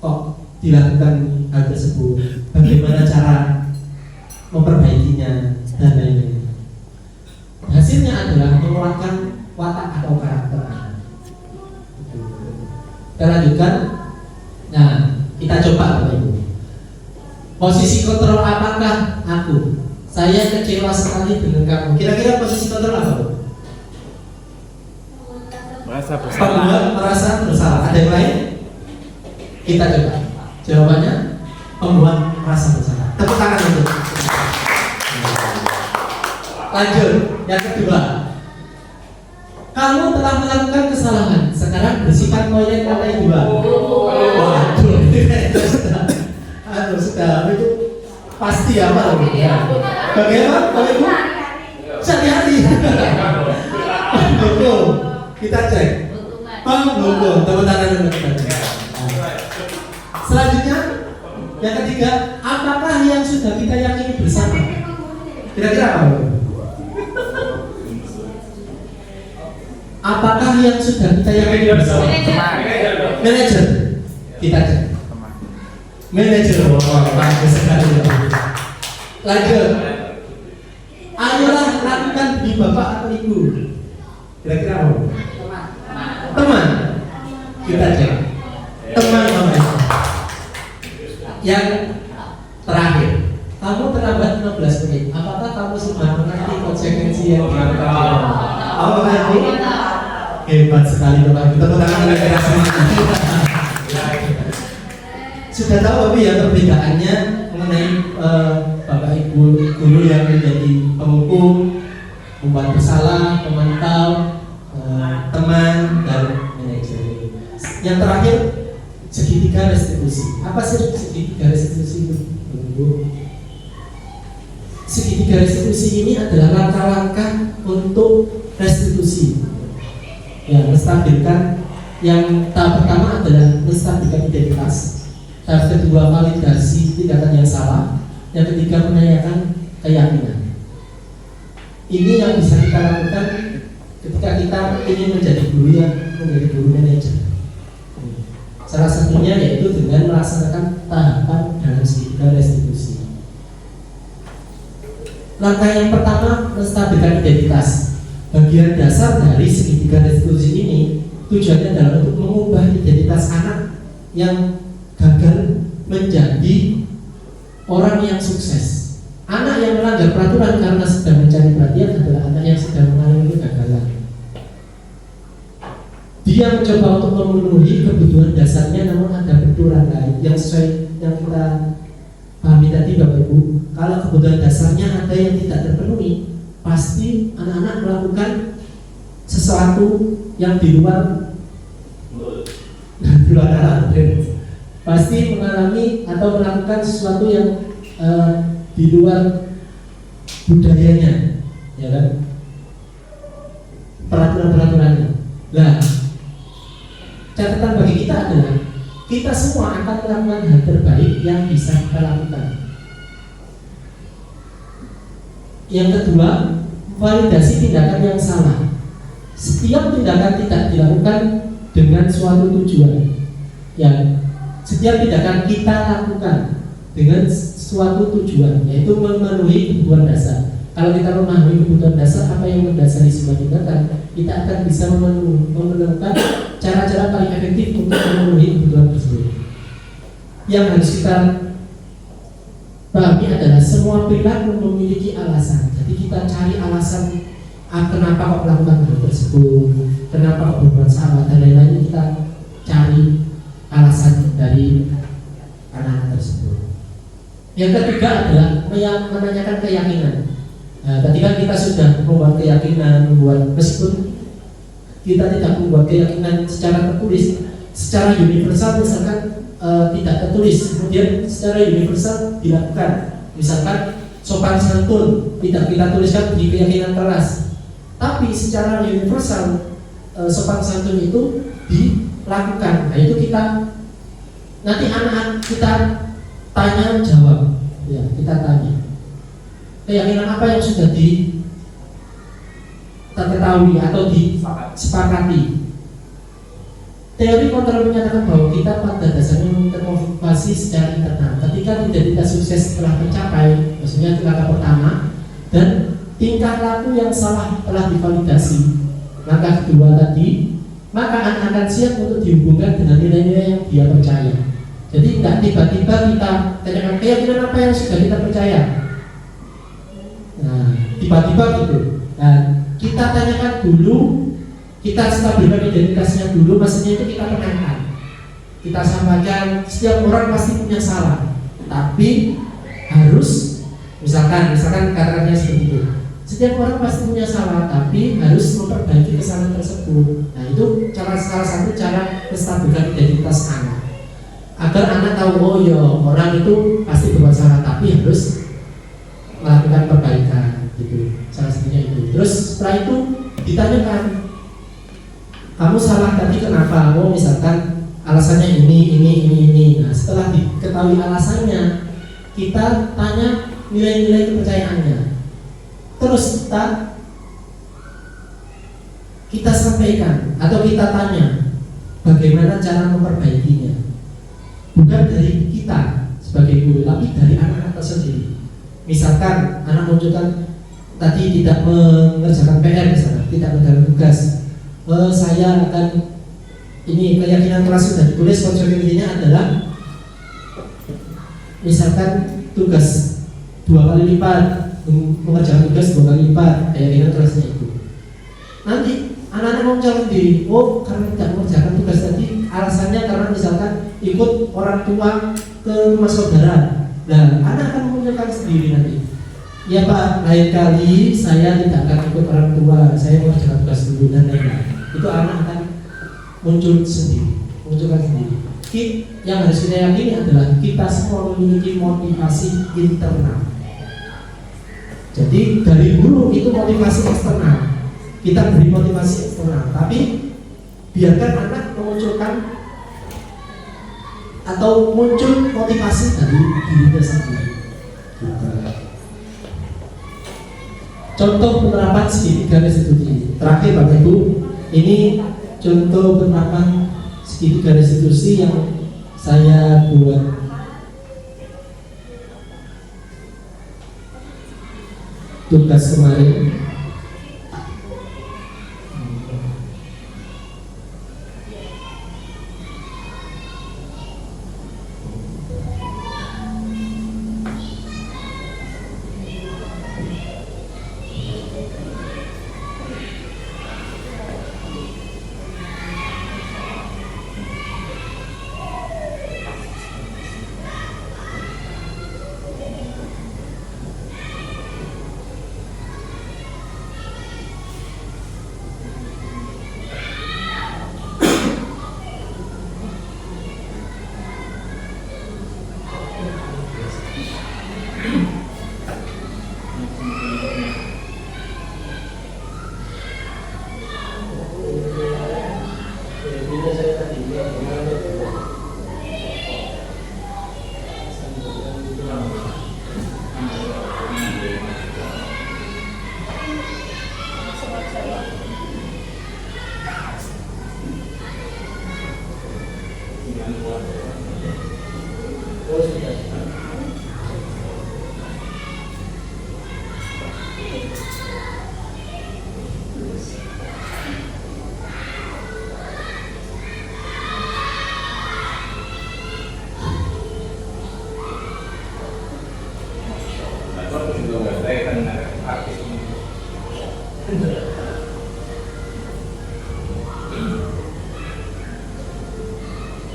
kok dilakukan hal tersebut? Bagaimana cara memperbaikinya dan lain-lain. Hasilnya adalah menguatkan watak atau karakter. Kita lanjutkan. Nah, kita coba Bapak Ibu. Posisi kontrol apakah aku? Saya kecewa sekali dengan kamu. Kira-kira posisi kontrol apa, Bu? Merasa bersalah. Pembuat merasa bersalah. Ada yang lain? Kita coba. Jawabannya pembuat merasa bersalah. Tepuk tangan untuk. Lanjut, yang kedua. Kamu telah melakukan kesalahan. Sekarang bersihkan toilet lantai 2. Waduh, sudah itu pasti apa lagi? Ya. Bagaimana, Bapak Ibu? Sehari-hari. Penghukum, kita cek. Penghukum, tepuk tangan untuk kita cek. Selanjutnya, Yang ketiga, apakah yang sudah kita yakini bersama? Kira-kira apa? Apakah yang sudah kita yakini bersama? Manajer. Kita cek. Manajer. Wah, bagus sekali. Lanjut. Ayolah lakukan di bapak atau ibu. Kira-kira apa? Teman. Kita cek. Teman apa itu? Yang terakhir, kamu terlambat 15 menit. Apakah kamu sudah mengerti konsekuensi yang dilakukan? Apakah itu? Hebat sekali Bapak. Kita tangan keras semangat. Sudah tahu tapi ya perbedaannya mengenai Bapak Ibu guru yang menjadi penghukum, membuat bersalah, pemantau, teman dan manajer. Yang terakhir, segitiga restitusi. Apa sih segitiga restitusi itu? Segitiga restitusi ini adalah langkah-langkah untuk restitusi. Ya, menstabilkan. Yang tahap pertama adalah menstabilkan identitas. Tahap kedua, validasi tindakan yang salah. Yang ketiga, menanyakan keyakinan. Ini yang bisa kita lakukan ketika kita ingin menjadi guru manajer. Salah satunya yaitu dengan melaksanakan tahapan dalam segitiga restitusi. Langkah yang pertama, menstabilkan identitas. Bagian dasar dari segitiga restitusi ini tujuannya adalah untuk mengubah identitas anak yang gagal menjadi orang yang sukses. Anak yang melanggar peraturan karena sedang mencari perhatian adalah anak yang sedang mengalami kegagalan. Dia mencoba untuk memenuhi kebutuhan dasarnya, namun ada benturan lain yang sesuai yang kita pahami tadi Bapak Ibu. Kalau kebutuhan dasarnya ada yang tidak terpenuhi, pasti anak-anak melakukan sesuatu yang di luar alam. Pasti mengalami atau melakukan sesuatu yang di luar budayanya, ya kan? Peraturan-peraturannya. Nah, catatan bagi kita adalah kita semua akan melakukan hal terbaik yang bisa kita lakukan. Yang kedua, validasi tindakan yang salah. Setiap tindakan tidak dilakukan dengan suatu tujuan. Ya, setiap tindakan kita lakukan dengan suatu tujuan, yaitu memenuhi kebutuhan dasar. Kalau kita memahami kebutuhan dasar, apa yang mendasari sebuah tindakan, kita akan bisa menemukan cara-cara paling efektif untuk memenuhi kebutuhan tersebut. Yang harus kita pahami adalah semua perilaku memiliki alasan. Jadi kita cari alasan kenapa kok melakukan hal tersebut, kenapa kok berbuat salah, dan lain-lain. Kita cari alasan dari anak tersebut. Yang ketiga adalah menanyakan keyakinan. Nah, ketika kita sudah membuat keyakinan, meskipun kita tidak membuat keyakinan secara tertulis, secara universal misalkan tidak tertulis, kemudian secara universal dilakukan. Misalkan sopan santun tidak kita tuliskan di keyakinan keras, tapi secara universal sopan santun itu dilakukan. Nah, itu kita nanti anak-anak kita tanya jawab, ya kita tanya keyakinan apa yang sudah diketahui atau disepakati. Teori kontrol menyatakan bahwa kita pada dasarnya termotivasi secara internal. Ketika identitas sukses telah tercapai, maksudnya langkah pertama, dan tingkah laku yang salah telah divalidasi, langkah kedua tadi, maka akan siap untuk dihubungkan dengan nilai-nilai yang dia percaya. Jadi tidak tiba-tiba kita tanyakan keyakinan apa yang sudah kita percaya. Nah, tiba-tiba gitu. Nah, kita tanyakan dulu, kita stabilkan identitasnya dulu, maksudnya itu kita tenangkan. Kita sampaikan setiap orang pasti punya salah, tapi harus misalkan katakannya seperti itu. Setiap orang pasti punya salah, tapi harus memperbaiki kesalahan tersebut. Nah, itu salah satu cara menstabilkan identitas anak. Agar anak tahu, oh ya orang itu pasti berbuat salah, tapi harus melakukan perbaikan, gitu. Salah satunya itu. Terus setelah itu ditanyakan, kamu salah tadi kenapa? Oh misalkan alasannya ini. Nah, setelah diketahui alasannya, kita tanya nilai-nilai kepercayaannya. Terus kita sampaikan atau kita tanya bagaimana cara memperbaikinya. Bukan dari kita sebagai guru, tapi dari anak-anak tersendiri. Misalkan anak munculkan tadi tidak mengerjakan PR misalnya, tidak mengerjakan tugas, saya akan ini keyakinan kelas sudah ditulis, konsekuensinya adalah misalkan tugas 2 kali lipat, mengerjakan tugas 2 kali lipat, keyakinan kelasnya itu. Nanti anak-anak mau mencalon diri, oh karena tidak mengerjakan tugas tadi, alasannya karena misalkan ikut orang tua ke rumah saudara. Nah, anak akan memunculkan sendiri nanti. Ya Pak, lain kali saya tidak akan ikut orang tua, saya mengerjakan tugas dulu dan lain-lain. Itu anak akan munculkan sendiri. Yang harus kita yakini adalah kita semua memiliki motivasi internal. Jadi dari guru itu motivasi eksternal, kita beri motivasi eksternal, tapi biarkan anak memunculkan atau muncul motivasi dari dirinya sendiri. Contoh penerapan segitiga restitusi. Terakhir Bapak Ibu, ini contoh penerapan segitiga restitusi yang saya buat. Tugas kemarin.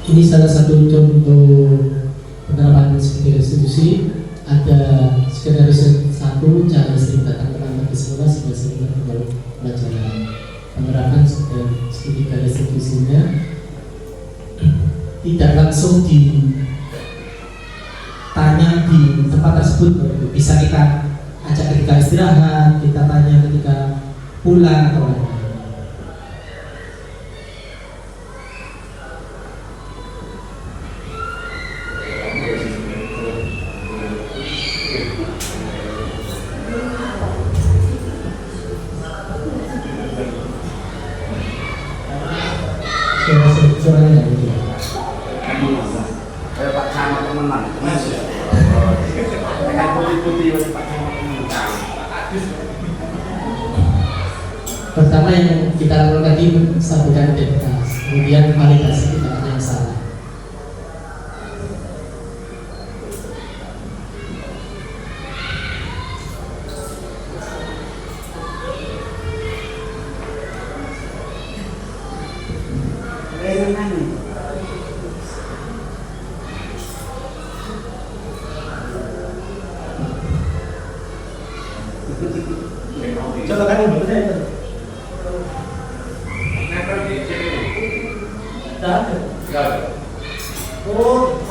Ini salah satu contoh penerapan segitiga restitusi. Ada skenario 1, cara sering datang terlambat ke sekolah sebagai sering berkembang pelajaran. Penerapan segitiga restitusinya tidak langsung ditanya di tempat tersebut, bisa kita ajak ketika istirahat, kita tanya ketika pulang atau lain. Suaranya nggak gitu. Kayak Pak Camat temenan. Kayak putih-putih Pak Camat temenan. Pertama yang kita lakukan tadi menstabilkan identitas, kemudian validasi kita yang salah. Contoh kan ini saya itu. Oh,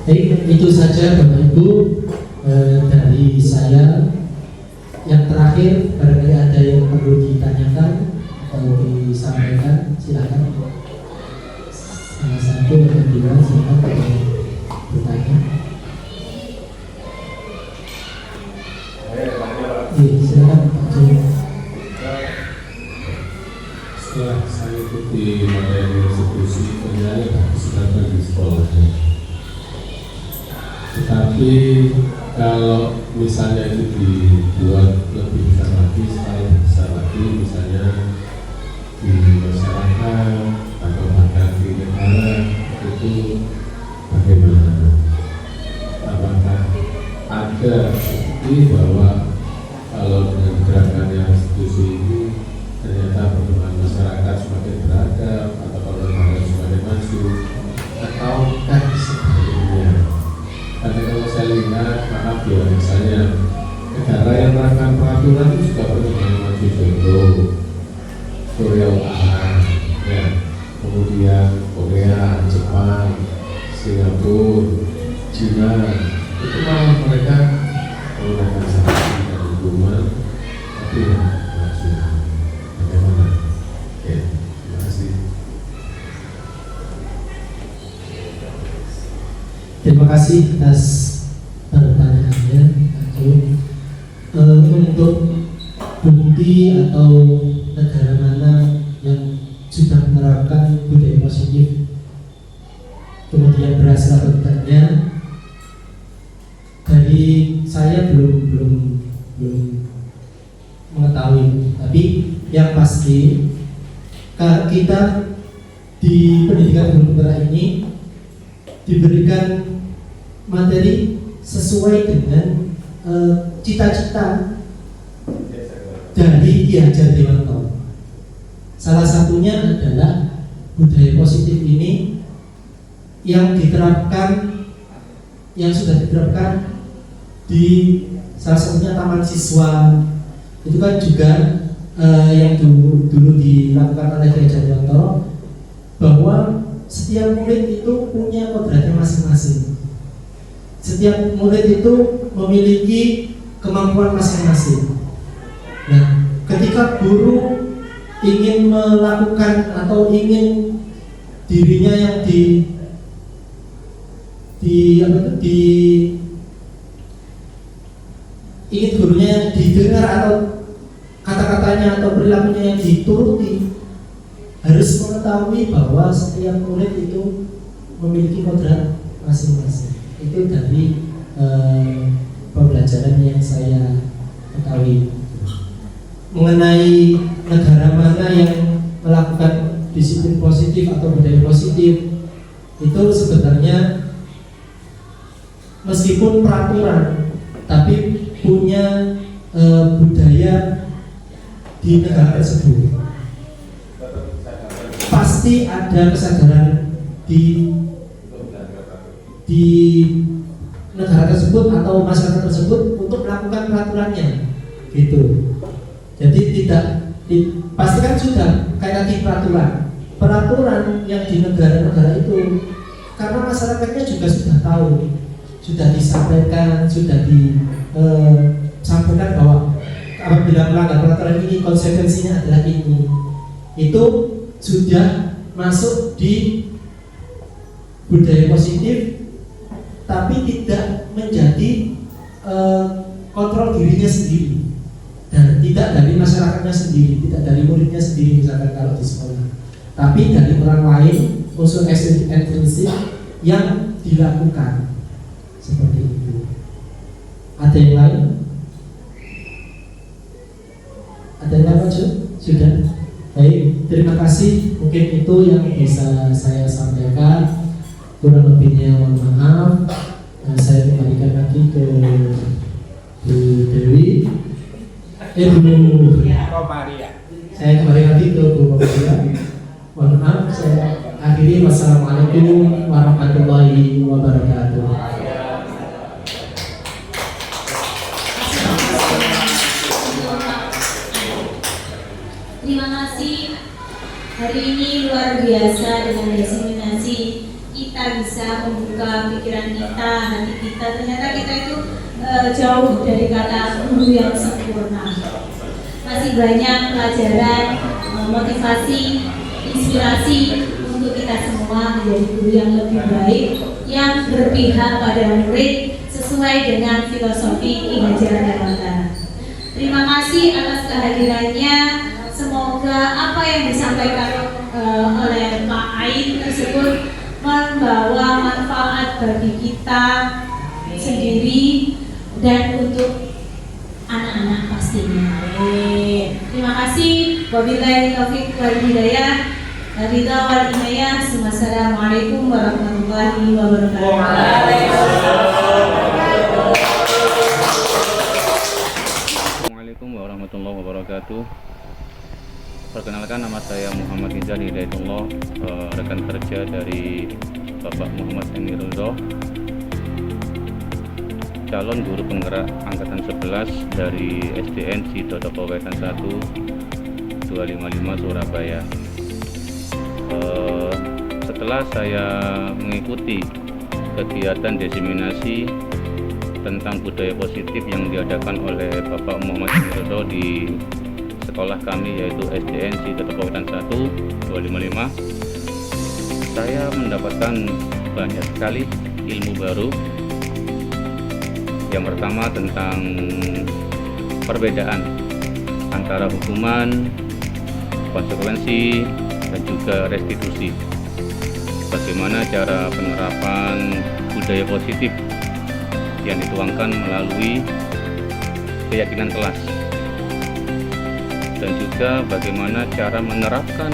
Baik, itu saja Bapak Ibu dari saya. Yang terakhir, barangkali ada yang perlu ditanyakan atau disampaikan, silakan. Salah satu atau dua, silakan bertanya. Iya, silakan Pak Joko. Setelah saya ikuti materi institusi, ternyata sedangkan di sekolahnya. Tetapi kalau misalnya itu dibuat lebih besar lagi, skala besar lagi, misalnya di masyarakat atau bahkan di negara, itu bagaimana? Apakah ada bukti bahwa kalau dengan gerakannya institusi ini ternyata perkembangan masyarakat semakin beradab atau kalau negara semakin maju, ataukah sebaliknya? Karena kalau saya lihat, maaf ya, misalnya negara yang menerapkan peraturan itu juga perkembangan maju, contoh Korea Utara, ya, kemudian Korea, Jepang, Singapura, China, itu malah mereka menggunakan sanksi dan hukuman, tapi maju. Bagaimana? Oke, terima kasih. Terima kasih atas pertanyaannya, Pak Jo. Untuk bukti atau negara mana yang sudah menerapkan budaya positif, kemudian berhasil atau tidaknya, dari saya belum mengetahui. Tapi yang pasti kita di pendidikan guru penggerak ini diberikan materi sesuai dengan cita-cita dari Ki Hajar Dewanto. Salah satunya adalah budaya positif ini yang diterapkan, yang sudah diterapkan di salah satunya taman siswa. Itu kan juga yang dulu dilakukan oleh Ki Hajar Dewanto, bahwa setiap murid itu punya kodratnya masing-masing. Setiap murid itu memiliki kemampuan masing-masing. Nah, ketika guru ingin melakukan atau ingin dirinya yang ingin gurunya yang didengar atau kata-katanya atau perilakunya yang dituruti, harus mengetahui bahwa setiap murid itu memiliki kodrat masing-masing. Itu dari pembelajaran yang saya ketahui. Mengenai negara mana yang melakukan disiplin positif atau budaya positif, itu sebenarnya meskipun peraturan, tapi punya budaya di negara tersebut. Pasti ada kesadaran di negara tersebut atau masyarakat tersebut untuk melakukan peraturannya, gitu. Jadi pasti kan sudah kayak tadi peraturan yang di negara-negara itu, karena masyarakatnya juga sudah tahu, sudah disampaikan, sudah disampaikan bahwa apabila melanggar peraturan ini konsekuensinya adalah ini. Itu sudah masuk di budaya positif, tapi tidak menjadi kontrol dirinya sendiri, dan tidak dari masyarakatnya sendiri, tidak dari muridnya sendiri misalkan kalau di sekolah, tapi dari orang lain, unsur esensi yang dilakukan seperti itu. Ada yang lain? Ada yang lain, Pak? Sudah. Baik, terima kasih. Mungkin itu yang bisa saya sampaikan. Kurang lebihnya mohon maaf. Saya kembalikan lagi ke Bu Dewi. Bu Romaria. Saya kembali lagi ke Bu Romaria. Mohon maaf, saya akhiri. Wassalamualaikum warahmatullahi wabarakatuh. Terima kasih. Hari ini luar biasa dengan diseminasi kita kita bisa membuka pikiran kita, hati kita. Ternyata kita itu jauh dari kata guru yang sempurna. Masih banyak pelajaran, motivasi, inspirasi untuk kita semua menjadi guru yang lebih baik, yang berpihak pada murid sesuai dengan filosofi Ki Hajar Dewantara. Terima kasih atas kehadirannya. Semoga apa yang disampaikan oleh Pak Ain tersebut membawa manfaat bagi kita sendiri dan untuk anak-anak pastinya. Terima kasih. Wabillahi taufiq wal hidayah. Ridha wal inayah. Wassalamualaikum warahmatullahi wabarakatuh. Assalamualaikum warahmatullahi wabarakatuh. Perkenalkan, nama saya Muhammad Izan Hidayatullah, rekan kerja dari Bapak Muhammad Emir Ridho, calon guru penggerak angkatan 11 dari SDN Sidoto Wetan 1 255 Surabaya. Setelah saya mengikuti kegiatan diseminasi tentang budaya positif yang diadakan oleh Bapak Muhammad Emir Ridho di sekolah kami, yaitu SDN Sidoto Wetan 1 255, saya mendapatkan banyak sekali ilmu baru. Yang pertama tentang perbedaan antara hukuman, konsekuensi, dan juga restitusi. Bagaimana cara penerapan budaya positif yang dituangkan melalui keyakinan kelas, dan juga bagaimana cara menerapkan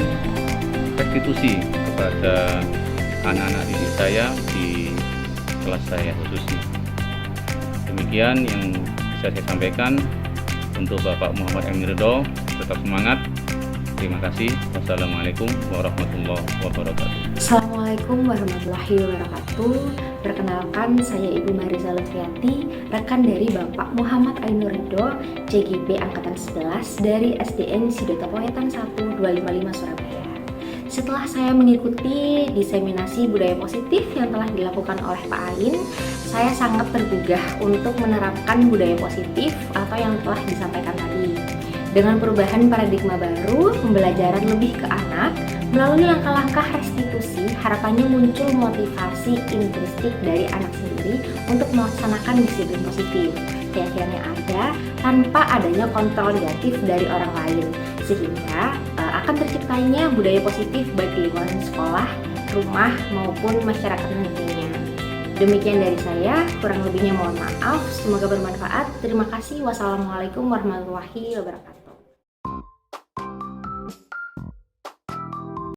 restitusi kepada anak-anak didik saya di kelas saya khususnya. Demikian yang bisa saya sampaikan untuk Bapak Muhammad Emir Ridho. Tetap semangat. Terima kasih. Wassalamualaikum warahmatullahi wabarakatuh. Assalamualaikum warahmatullahi wabarakatuh. Perkenalkan, saya Ibu Marisa Lutfiati, rekan dari Bapak Muhammad Ainur Ridho, CGB Angkatan 11 dari SDN Sidoto Wetan 1 255 Surabaya. Setelah saya mengikuti diseminasi budaya positif yang telah dilakukan oleh Pak Ain, saya sangat tergugah untuk menerapkan budaya positif atau yang telah disampaikan tadi. Dengan perubahan paradigma baru, pembelajaran lebih ke anak, melalui langkah-langkah restitusi, harapannya muncul motivasi intrinsik dari anak sendiri untuk melaksanakan disiplin positif. Keyakinan yang ada tanpa adanya kontrol negatif dari orang lain, sehingga akan terciptanya budaya positif baik di lingkungan sekolah, rumah, maupun masyarakat nantinya. Demikian dari saya, kurang lebihnya mohon maaf, semoga bermanfaat. Terima kasih. Wassalamualaikum warahmatullahi wabarakatuh.